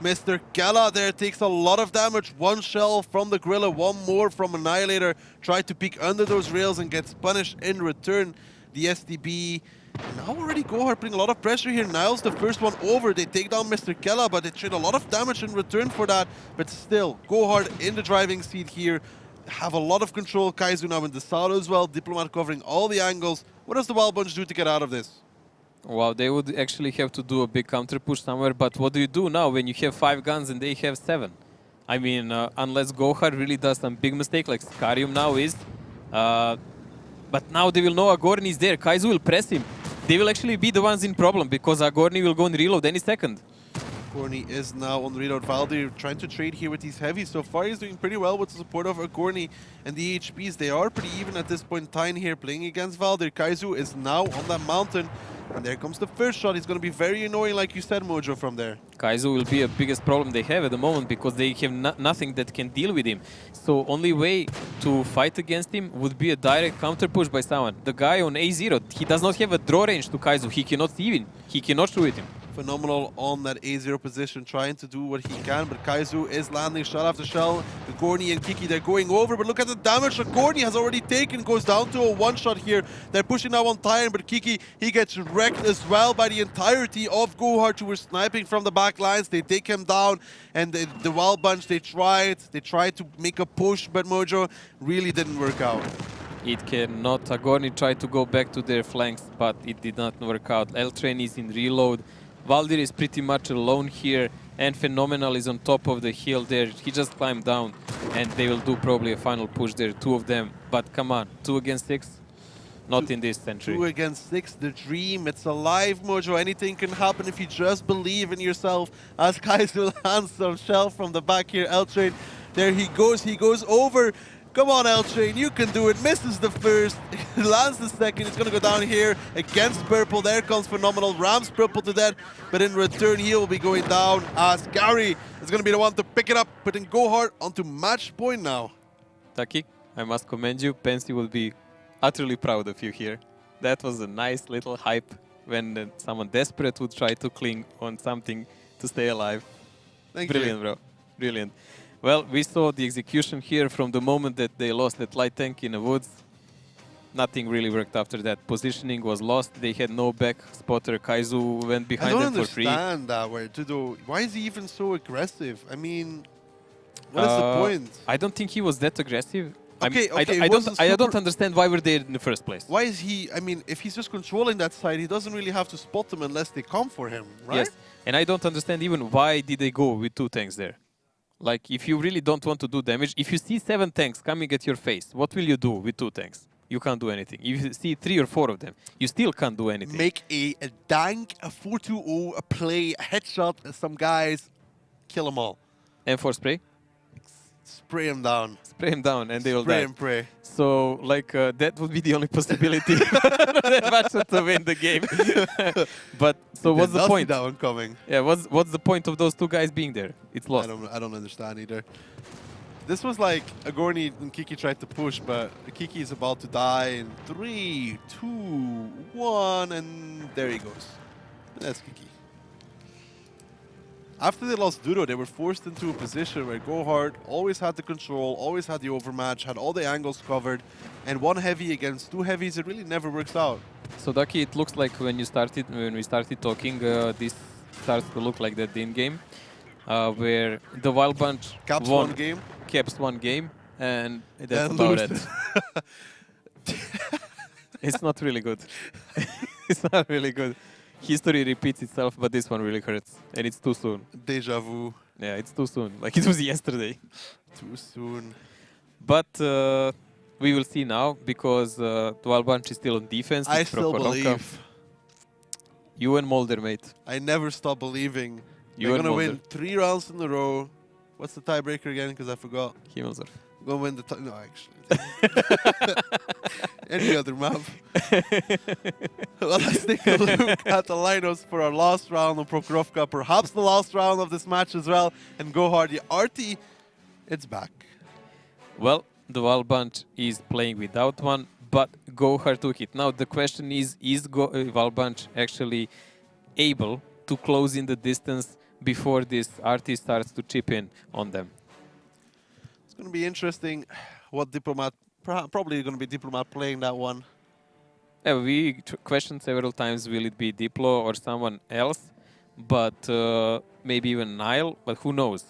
Mr. Gala there takes a lot of damage. One shell from the Gorilla, one more from Annihilator. Tried to peek under those rails and gets punished in return. The SDB. Now already GoHard putting a lot of pressure here. Niles the first one over. They take down Mr. Gala, but they trade a lot of damage in return for that. But still, GoHard in the driving seat here. Have a lot of control. Kaizu now in the side as well. Diplomat covering all the angles. What does the Wild Bunch do to get out of this? Wow, they would actually have to do a big counter push somewhere, but what do you do now when you have 5 guns and they have 7? I mean, unless GoHard really does some big mistake like Scarium now is. But now they will know Agorni is there. Kaizu will press him. They will actually be the ones in problem because Agorni will go and reload any second. Agorni is now on reload. Valdir trying to trade here with these heavies. So far he's doing pretty well with the support of Agorni and the HPs. They are pretty even at this point in time here playing against Valdir. Kaizu is now on that mountain. And there comes the first shot. He's going to be very annoying, like you said, Mojo, from there. Kaizu will be a biggest problem they have at the moment because they have nothing that can deal with him. So only way to fight against him would be a direct counter push by someone. The guy on A0, he does not have a draw range to Kaizu. He cannot see him. He cannot shoot him. Phenomenal on that A0 position, trying to do what he can, but Kaizu is landing shot after shell. Agorni and Kiki, they're going over, but look at the damage Agorni has already taken. Goes down to a one-shot here. They're pushing now on Tyron, but Kiki, he gets wrecked as well by the entirety of GoHard, who were sniping from the back lines. They take him down, and the Wild Bunch, they tried to make a push, but Mojo really didn't work out. It cannot. Agorni tried to go back to their flanks, but it did not work out. L-Train is in reload. Valdir is pretty much alone here, and Phenomenal is on top of the hill there. He just climbed down, and they will do probably a final push there, 2 of them. But come on, 2 against 6? Not in this century. 2 against 6, the dream, it's alive, Mojo. Anything can happen if you just believe in yourself. As Kaizu lands some shell from the back here, L-Train, there he goes over. Come on, L-Train, you can do it. Misses the first, lands the second. He's going to go down here against Purple. There comes Phenomenal, rams Purple to death. But in return, he will be going down as Gary is going to be the one to pick it up, putting GoHard onto match point now. Taki, I must commend you. Pensy will be utterly proud of you here. That was a nice little hype when someone desperate would try to cling on something to stay alive. Brilliant, bro. Brilliant. Well, we saw the execution here from the moment that they lost that light tank in the woods. Nothing really worked after that. Positioning was lost. They had no back spotter. Kaizu went behind them for free. I don't understand that way. Why is he even so aggressive? I mean, what is the point? I don't think he was that aggressive. Okay, I don't understand why we're there in the first place. Why is he? I mean, if he's just controlling that side, he doesn't really have to spot them unless they come for him, right? Yes, and I don't understand even why did they go with 2 tanks there. Like, if you really don't want to do damage, if you see 7 tanks coming at your face, what will you do with 2 tanks? You can't do anything. If you see 3 or 4 of them, you still can't do anything. Make a dank, a 4-2-0, a play, a headshot, some guys, kill them all. M4 spray? Spray them down. Spray them down and they will die. Spray and pray. So, like, that would be the only possibility to win the game. But, so what's the point? That one coming. Yeah, what's the point of those 2 guys being there? It's lost. I don't understand either. This was like Agorni and Kiki tried to push, but Kiki is about to die in 3, 2, 1, and there he goes. That's Kiki. After they lost Dudo, they were forced into a position where GoHard always had the control, always had the overmatch, had all the angles covered, and 1 heavy against 2 heavies, it really never works out. So Ducky, it looks like when we started talking, this starts to look like that in game, where the Wild Bunch Caps won, 1 game. Caps 1 game, and that's about it. It's not really good. It's not really good. History repeats itself, but this one really hurts, and it's too soon. Deja vu. Yeah, it's too soon. Like it was yesterday. Too soon. But we will see now, because the Wild Bunch is still on defense. I still believe. You and Mulder, mate. I never stop believing. You They're and gonna Mulder. win 3 rounds in a row. What's the tiebreaker again? Because I forgot. Himmelsdorf. Gonna win the no, actually. Any other map. Well, let's take a look at the lineups for our last round of Prokhorovka. Perhaps the last round of this match as well. And GoHard, the RT, it's back. Well, the Wild Bunch is playing without one, but GoHard took it. Now the question is Wild Bunch actually able to close in the distance before this RT starts to chip in on them? It's going to be interesting what Diplomat, probably going to be Diplomat playing that one. Yeah, we questioned several times, will it be Diplo or someone else? But maybe even Nile, but who knows?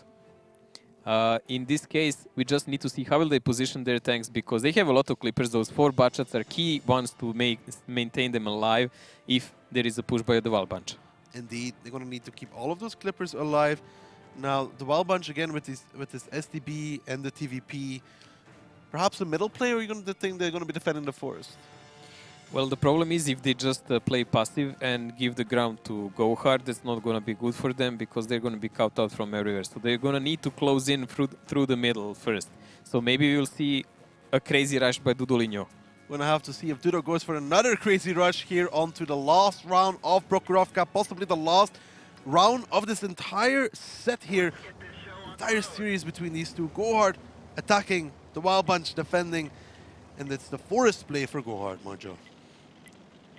In this case, we just need to see how will they position their tanks, because they have a lot of clippers. Those 4 Butchats are key ones to maintain them alive if there is a push by the Wild Bunch. Indeed, they're going to need to keep all of those clippers alive. Now, the Wild Bunch, again, with this SDB and the TVP, perhaps a middle play, or are you going to think they're going to be defending the forest? Well, the problem is if they just play passive and give the ground to GoHard, that's not going to be good for them because they're going to be cut out from everywhere. So they're going to need to close in through the middle first. So maybe we'll see a crazy rush by Dudolinho. We're going to have to see if Dudo goes for another crazy rush here onto the last round of Prokhorovka, possibly the last round of this entire set here, entire series between these two. GoHard attacking, the Wild Bunch defending, and it's the forest play for GoHard, Mojo.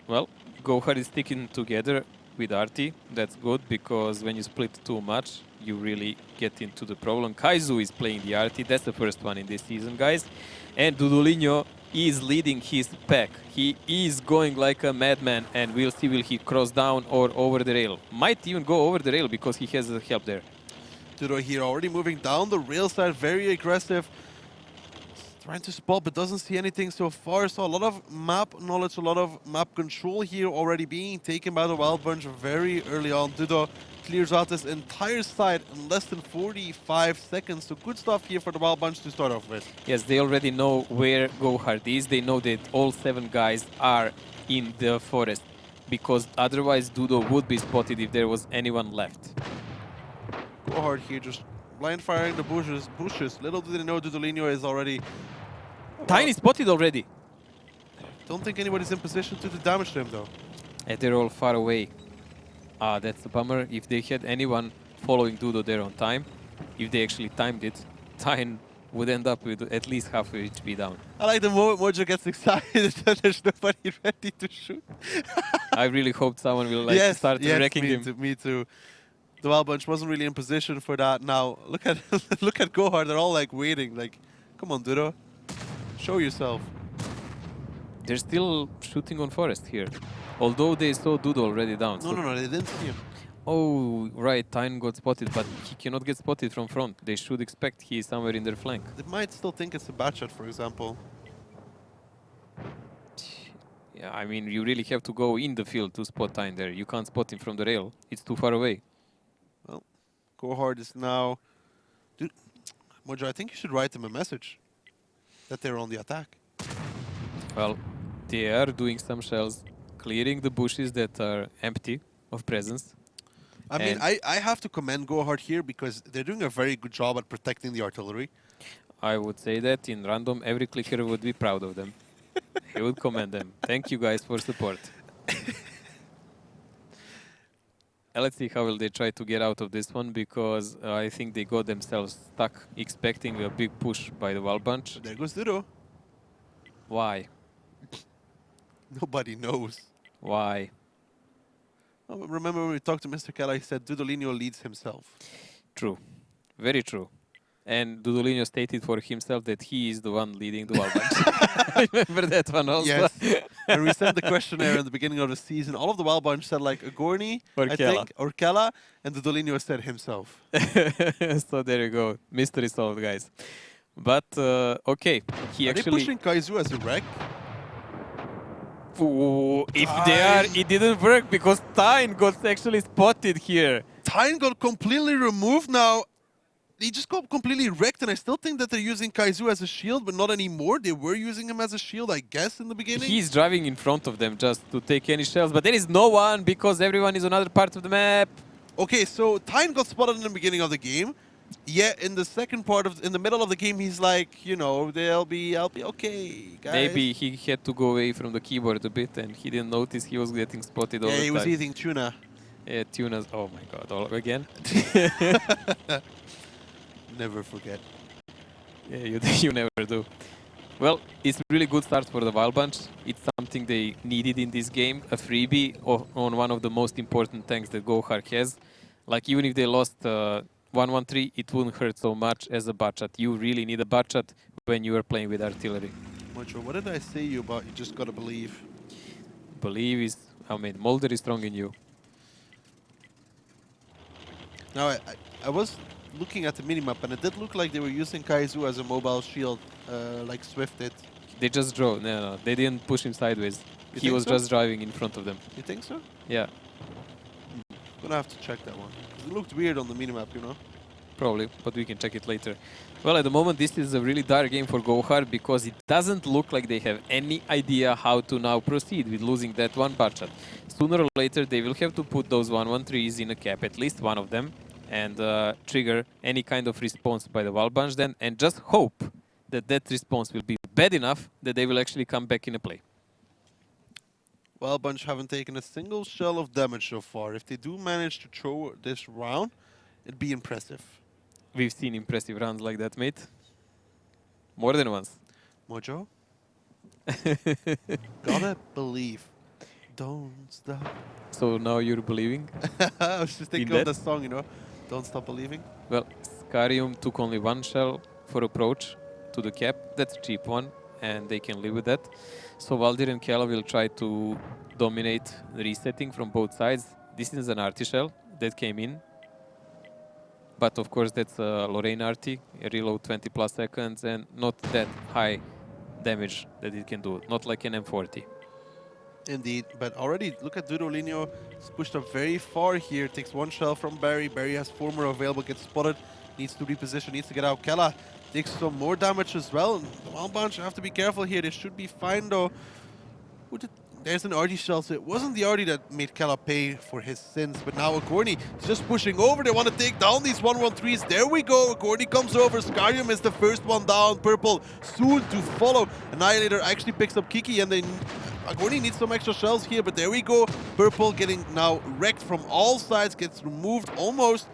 Well, GoHard is sticking together with Arti. That's good because when you split too much, you really get into the problem. Kaizu is playing the Arti. That's the first one in this season, guys. And Dudolinho is leading his pack. He is going like a madman, and we'll see will he cross down or over the rail. Might even go over the rail because he has help there. Dudo here already moving down the rail side, very aggressive. Trying to spot, but doesn't see anything so far. So a lot of map knowledge, a lot of map control here already being taken by the Wild Bunch very early on. Dudo clears out this entire side in less than 45 seconds. So good stuff here for the Wild Bunch to start off with. Yes, they already know where GoHard is. They know that all 7 guys are in the forest because otherwise Dudo would be spotted if there was anyone left. GoHard here just blind firing the bushes. Little do they know Dudolinho is already... Tiny spotted already. Don't think anybody's in position to do damage to him though. And they're all far away. Ah, that's a bummer. If they had anyone following Dudo there on time, if they actually timed it, Tyne would end up with at least half of HP down. I like the moment Mojo gets excited that there's nobody ready to shoot. I really hope someone will start wrecking him. Me too. The Wild Bunch wasn't really in position for that. Now look at look at GoHard. They're all like waiting. Like, come on, Dudo, show yourself. They're still shooting on forest here, although they saw Dudo already down. No, they didn't see him. Oh, right, Tyne got spotted, but he cannot get spotted from front. They should expect he is somewhere in their flank. They might still think it's a bad shot, for example. Yeah, I mean, you really have to go in the field to spot Tyne there. You can't spot him from the rail. It's too far away. Well, GoHard is now... Dude, Mojo, I think you should write them a message that they're on the attack. Well, they are doing some shells, clearing the bushes that are empty of presence. I mean, I have to commend GoHard here because they're doing a very good job at protecting the artillery. I would say that in random, every clicker would be proud of them. He would commend them. Thank you guys for support. Let's see how will they try to get out of this one, because I think they got themselves stuck expecting a big push by the Wild Bunch. There goes Dudo. Why? Nobody knows. Why? Oh, remember when we talked to Mr. Kella, he said Dudolinho leads himself. True. Very true. And Dudolinho stated for himself that he is the one leading the Wild Bunch. Remember that one also? Yes. When we sent the questionnaire at the beginning of the season, all of the Wild Bunch said like Agorni, I think, or Kella, and Dudolinho said himself. So there you go. Mystery solved, guys. But, okay. Are they pushing Kaizu as a wreck? Ooh, if they are, it didn't work because Tyne got actually spotted here. Tyne got completely removed now. He just got completely wrecked, and I still think that they're using Kaizu as a shield, but not anymore. They were using him as a shield, I guess, in the beginning. He's driving in front of them just to take any shells, but there is no one because everyone is on other part of the map. Okay, so Tyne got spotted in the beginning of the game. Yeah, in the second part in the middle of the game, he's like, you know, I'll be okay, guys. Maybe he had to go away from the keyboard a bit, and he didn't notice he was getting spotted all the time. Yeah, he was eating tuna. Yeah, tunas. Oh my god, all again? Never forget. Yeah, you never do. Well, it's a really good start for the Wild Bunch. It's something they needed in this game, a freebie on one of the most important tanks that GoHard has. Like, even if they lost 1-1-3, it wouldn't hurt so much as a Butchat. You really need a Butchat when you are playing with artillery. Mojo, what did I say you about you just gotta believe? Believe is, I mean, Mulder is strong in you. Now, I was looking at the minimap, and it did look like they were using Kaizu as a mobile shield, like Swift did. They just drove. No, they didn't push him sideways. You He think was so? just driving in front of them. You think so? Yeah, Gonna have to check that one. 'Cause it looked weird on the minimap, you know? probably, but we can check it later. Well, at the moment, this is a really dire game for GoHard because it doesn't look like they have any idea how to now proceed with losing that one bar shot. Sooner or later, they will have to put those 1-1-3s in a cap, at least one of them, and trigger any kind of response by the wall bunch then, and just hope that that response will be bad enough that they will actually come back in a play. Well, Bunch haven't taken a single shell of damage so far. If they do manage to throw this round, it'd be impressive. We've seen impressive rounds like that, mate. More than once. Mojo? Gotta believe. Don't stop. So now you're believing? I was just thinking of the song, you know? Don't stop believing. Well, Scarium took only one shell for approach to the cap. That's a cheap one, and they can live with that. So Valdir and Kela will try to dominate the resetting from both sides. This is an arty shell that came in. But of course that's a Lorraine arty, a reload 20 plus seconds, and not that high damage that it can do. Not like an M40. Indeed, but already look at Dudolino. He's pushed up very far here. Takes one shell from Barry. Barry has 4 more available. Gets spotted. Needs to reposition. Needs to get out. Kela takes some more damage as well. The Wild Bunch have to be careful here. They should be fine though. There's an Artie shell, so it wasn't the Artie that made Kela pay for his sins, but now Agorni is just pushing over. They want to take down these 1-1-3s. There we go. Agorni comes over. Scarium is the first one down. Purple soon to follow. Annihilator actually picks up Kiki, and then Agorni needs some extra shells here, but there we go. Purple getting now wrecked from all sides, gets removed almost.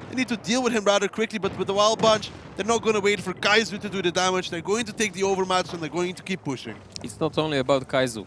They need to deal with him rather quickly, but with the Wild Bunch, they're not going to wait for Kaizu to do the damage. They're going to take the overmatch, and they're going to keep pushing. It's not only about Kaizu.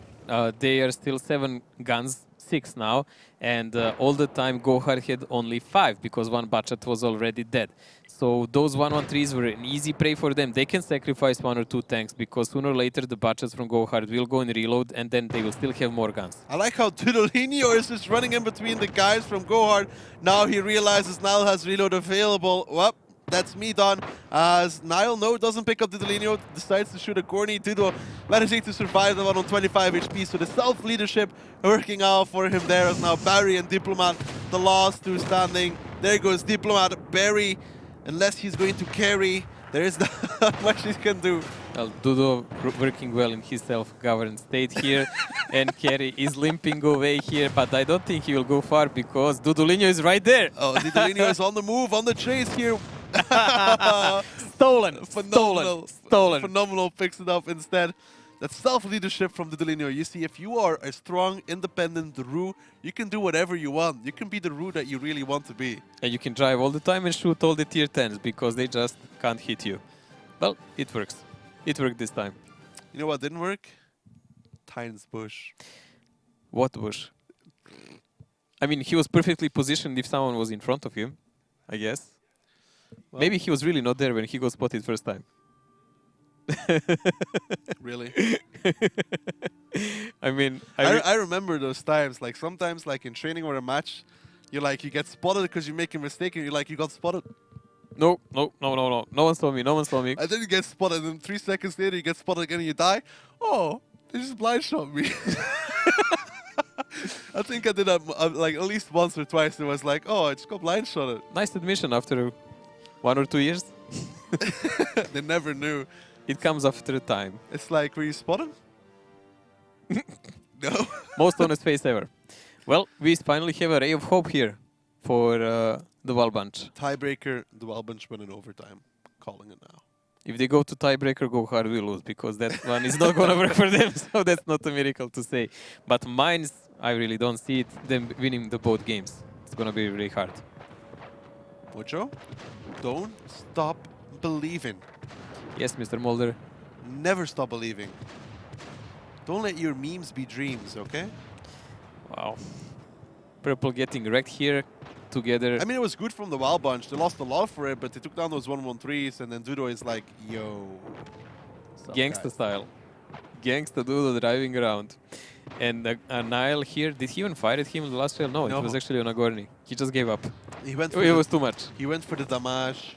They are still 7 guns, 6 now, and all the time GoHard had only 5 because one Bachat was already dead. So those 1-1-3s were an easy prey for them. They can sacrifice 1 or 2 tanks because sooner or later the Bachats from GoHard will go and reload, and then they will still have more guns. I like how Tudolino is just running in between the guys from GoHard. Now he realizes Nile has reload available. Well, that's me done. As Nile, no, doesn't pick up Dudolino, decides to shoot a corny. Dudo managing to survive the one on 25 HP. So the self-leadership working out for him there as now Barry and Diplomat, the last 2 standing. There goes Diplomat. Barry, unless he's going to carry, there is not much he can do. Well, Dudo working well in his self-governed state here, and Kerry is limping away here, but I don't think he will go far because Dudolino is right there. Oh, Dudolino is on the move, on the chase here. Stolen. Phenomenal. Stolen. Phenomenal picks it up instead. That's self-leadership from Dudolino. You see, if you are a strong, independent Ru, you can do whatever you want. You can be the Ru that you really want to be. And you can drive all the time and shoot all the tier 10s because they just can't hit you. Well, it works. It worked this time. You know what didn't work? Tyne's bush. What bush? I mean, he was perfectly positioned if someone was in front of him, I guess. Well, maybe he was really not there when he got spotted first time. Really? I mean, I remember those times. Like sometimes, like in training or a match, you get spotted because you make a mistake, and you got spotted. No. No one saw me. No one saw me. And then you get spotted, and then 3 seconds later you get spotted again, and you die. Oh, they just blind shot me. I think I did that like at least once or twice. It was like, oh, I just got blind shotted. Nice admission after 1 or 2 years. They never knew. It comes after time. It's like, were you spotted? No. Most honest face ever. Well, we finally have a ray of hope here for the Wild Bunch. Tiebreaker, the Wild Bunch win in overtime. Calling it now. If they go to tiebreaker, GoHard will lose because that one is not going to work for them. So that's not a miracle to say. But Mines, I really don't see it them winning the both games. It's going to be really hard. Mojo, don't stop believing. Yes, Mr. Mulder. Never stop believing. Don't let your memes be dreams, okay? Wow. Purple getting wrecked here together. I mean, it was good from the Wild Bunch. They lost a lot for it, but they took down those 1-1-3s, and then Dudo is like, yo. Gangsta style. Gangsta Dudo driving around. And Nile here, did he even fire at him in the last rail? No, it was actually on Agorni. He just gave up. He went for It the, was too much. he went for the damage.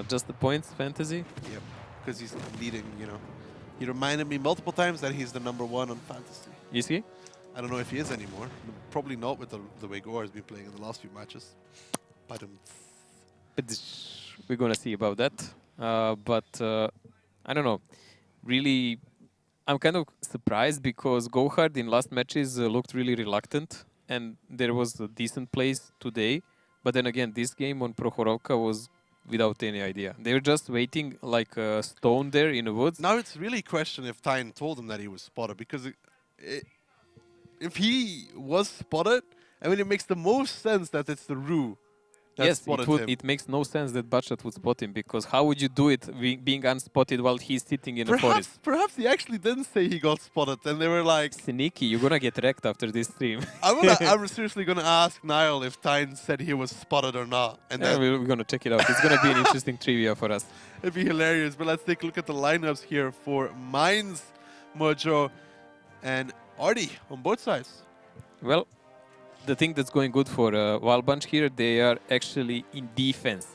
Just the points fantasy. Yep, because he's leading, you know. He reminded me multiple times that he's the #1 on fantasy. Is he? I don't know if he is anymore. Probably not with the way GoHard has been playing in the last few matches. But We're gonna see about that. I don't know. Really, I'm kind of surprised because GoHard in last matches looked really reluctant, and there was a decent plays today. But then again, this game on Prohorovka was without any idea. They were just waiting like a stone there in the woods. now it's really a question if Tyne told him that he was spotted, because if he was spotted, I mean, it makes the most sense that it's the Rue that Yes, spotted him. it makes no sense that Butchot would spot him, because how would you do it being unspotted while he's sitting in a forest? Perhaps he actually didn't say he got spotted, and they were like, Sneaky, you're gonna get wrecked after this stream. I'm seriously gonna ask Niall if Tyne said he was spotted or not, and Yeah, then we're gonna check it out. It's gonna be an interesting trivia for us. it'd be hilarious. But let's take a look at the lineups here for Mines, Mojo, and Artie on both sides. Well, the thing that's going good for Wild Bunch here, they are actually in defense.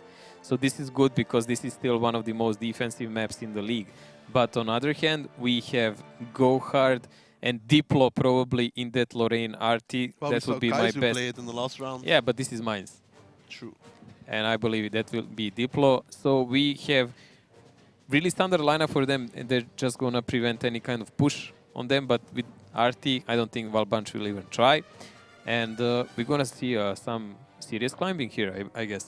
So this is good because this is still one of the most defensive maps in the league. But on the other hand, we have GoHard and Diplo probably in that Lorraine RT. Well, That would be my best. play it in the last round. Yeah, but this is Mines. True. And I believe that will be Diplo. So we have really standard lineup for them, and they're just going to prevent any kind of push on them. But with RT, I don't think Wild Bunch will even try. And we're going to see some serious climbing here, I guess.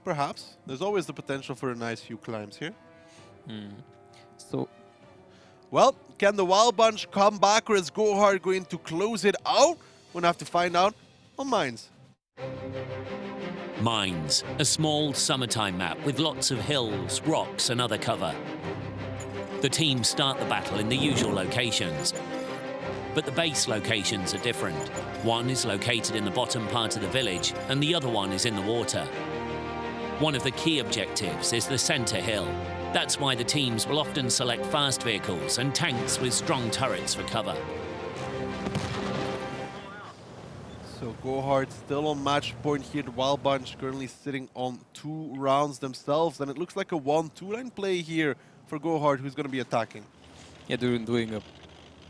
Perhaps. There's always the potential for a nice few climbs here. So, Well, can the Wild Bunch come back, or is GoHard going to close it out? We'll have to find out on Mines. Mines, a small summertime map with lots of hills, rocks and other cover. The teams start the battle in the usual locations, but the base locations are different. One is located in the bottom part of the village and the other one is in the water. One of the key objectives is the center hill. That's why the teams will often select fast vehicles and tanks with strong turrets for cover. So GoHard still on match point here. The Wild Bunch currently sitting on 2 rounds themselves, and it looks like a 1-2 line play here for GoHard, who's going to be attacking. yeah, they're doing a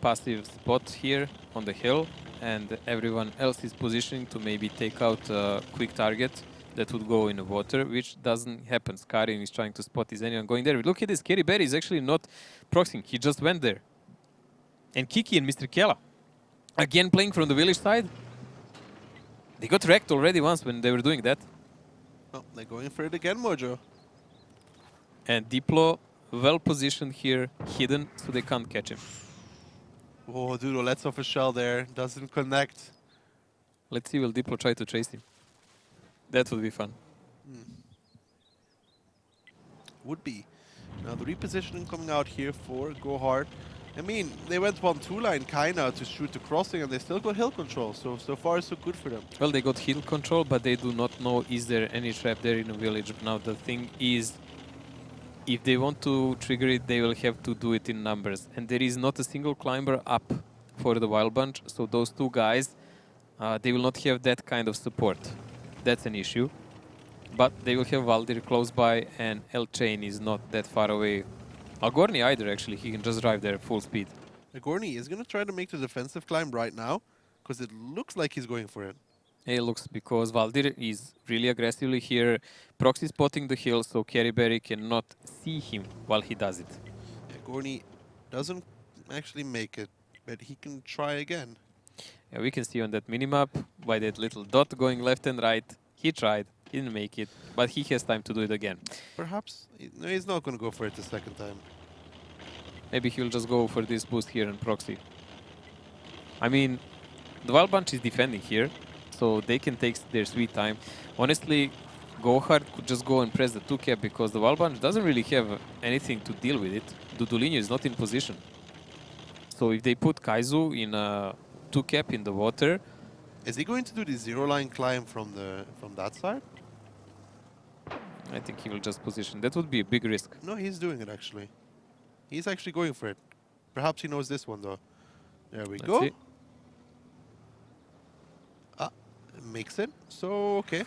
passive spot here on the hill, and everyone else is positioning to maybe take out a quick target that would go in the water, which doesn't happen. Karin is trying to spot, is anyone going there? Look at this, Kerry Berry is actually not proxying, he just went there. And Kiki and Mr. Kela, again playing from the village side. They got wrecked already once when they were doing that. Oh, they're going for it again, Mojo. And Diplo, well positioned here, hidden, so they can't catch him. Oh, Dudo lets off a shell there. Doesn't connect. Let's see, will Diplo try to chase him? That would be fun. Would be. Now the repositioning coming out here for GoHard. I mean, they went 1-2 line kinda to shoot the crossing, and they still got hill control. So far so good for them. Well, they got hill control, but they do not know is there any trap there in the village. Now the thing is, if they want to trigger it, they will have to do it in numbers. And there is not a single climber up for the Wild Bunch, so those two guys, they will not have that kind of support. That's an issue. But they will have Valdir close by, and El Chain is not that far away. Algorni either, actually. He can just drive there full speed. Agorni is going to try to make the defensive climb right now, because it looks like he's going for it. It looks because Valdir is really aggressively here, proxy spotting the hill, so Kerryberry cannot see him while he does it. Agorni doesn't actually make it, but he can try again. Yeah, we can see on that minimap by that little dot going left and right. He tried, he didn't make it, but he has time to do it again. Perhaps no, he's not going to go for it the second time. Maybe he'll just go for this boost here and proxy. I mean, the Wild Bunch is defending here, so they can take their sweet time. Honestly, GoHard could just go and press the 2-cap because the Wild Bunch doesn't really have anything to deal with it. Dudulinho is not in position. So if they put Kaizu in a 2-cap in the water... Is he going to do the 0-line climb from that side? I think he will just position. That would be a big risk. No, he's doing it actually. He's actually going for it. Perhaps he knows this one though. There we go. See. makes it. So, okay.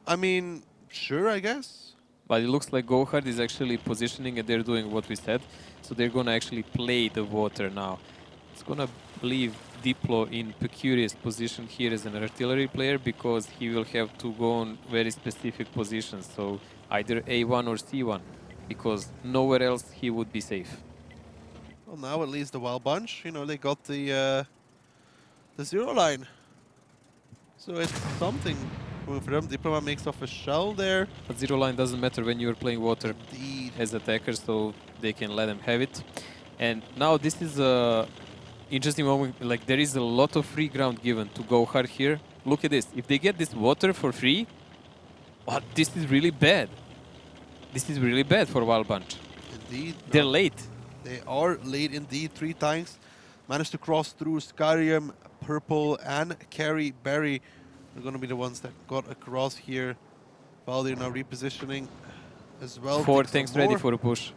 I mean, sure, I guess. But it looks like GoHard is actually positioning and they're doing what we said. So they're gonna actually play the water now. It's gonna leave Diplo in precarious position here as an artillery player because he will have to go on very specific positions. So either A1 or C1 because nowhere else he would be safe. Well, now at least the Wild Bunch, you know, they got the zero line. So it's something going for them. Diplomat makes off a shell there. But zero line doesn't matter when you're playing water Indeed. as attackers, so they can let them have it. And now this is a interesting moment. Like there is a lot of free ground given to GoHard here. Look at this. If they get this water for free, oh, this is really bad. This is really bad for Wild Bunch. Indeed. They're late. They are late indeed. 3 tanks managed to cross through. Skyrim, Purple, and Carry Berry are going to be the ones that got across here. Valdir now repositioning as well. 4 Takes tanks some ready more. for a push.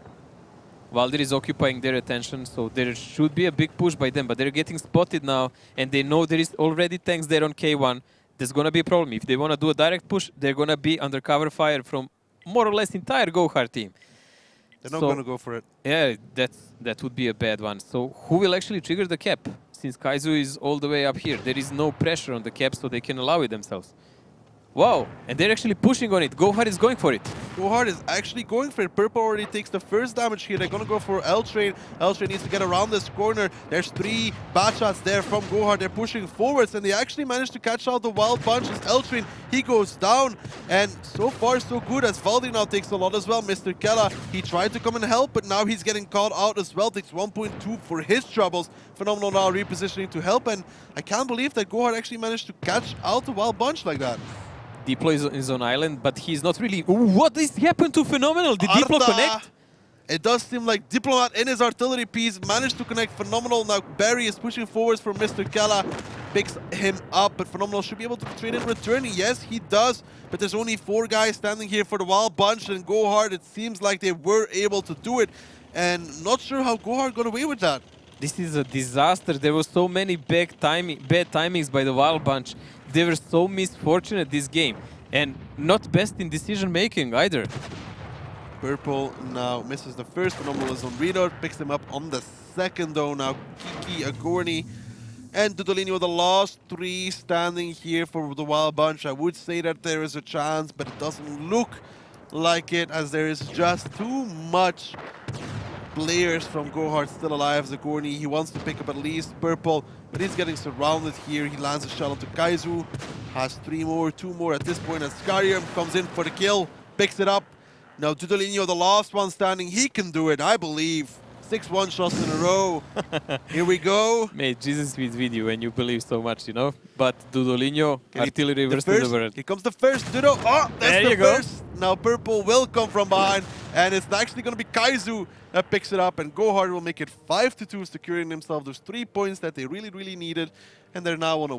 Valdir is occupying their attention, so there should be a big push by them, but they're getting spotted now, and they know there is already tanks there on K1. There's going to be a problem. If they want to do a direct push, they're going to be under cover fire from more or less entire GoHard team. They're not going to go for it. Yeah, that would be a bad one. So who will actually trigger the cap? Since Kaizu is all the way up here, there is no pressure on the cap, so they can allow it themselves. Wow, and they're actually pushing on it. GoHard is going for it. GoHard is actually going for it. Purple already takes the first damage here. They're going to go for L-Train. L-Train needs to get around this corner. There's 3 bad shots there from GoHard. They're pushing forwards, and they actually managed to catch out the Wild Bunch as L-Train, he goes down. And so far, so good, as Valdir now takes a lot as well. Mr. Kella, he tried to come and help, but now he's getting caught out as well. Takes 1.2 for his troubles. Phenomenal now repositioning to help, and I can't believe that GoHard actually managed to catch out the Wild Bunch like that. Diplo is on island, but he's not really... Ooh, what is happened to Phenomenal? Did Diplo connect? It does seem like Diplomat in his artillery piece managed to connect. Phenomenal. Now Barry is pushing forwards for Mr. Kella. Picks him up, but Phenomenal should be able to trade in return. Yes, he does. But there's only 4 guys standing here for the Wild Bunch, and GoHard, it seems like they were able to do it. And not sure how GoHard got away with that. This is a disaster. There were so many bad timings by the Wild Bunch. They were so misfortunate this game. And not best in decision making either. Purple now misses the first. Phenomenal is on readout. Picks him up on the second though. Now Kiki, Agorni, and Dudolino, the last 3 standing here for the Wild Bunch. I would say that there is a chance, but it doesn't look like it, as there is just too much players from GoHard still alive. Zagorni, he wants to pick up at least Purple, but he's getting surrounded here. He lands a shell onto Kaizu, has 2 more at this point, as Skyrim comes in for the kill, picks it up. Now Dudolino, the last one standing, he can do it, I believe. 6 one-shots in a row. Here we go. Mate, Jesus is with you when you believe so much, you know? But Dudolino, artillery versus the world. Here comes the first Dudo. Oh, that's there the you go. first. Now Purple will come from behind, and it's actually going to be Kaizu that picks it up, and GoHard will make it 5-2, securing themselves those 3 points that they really, really needed, and they're now on a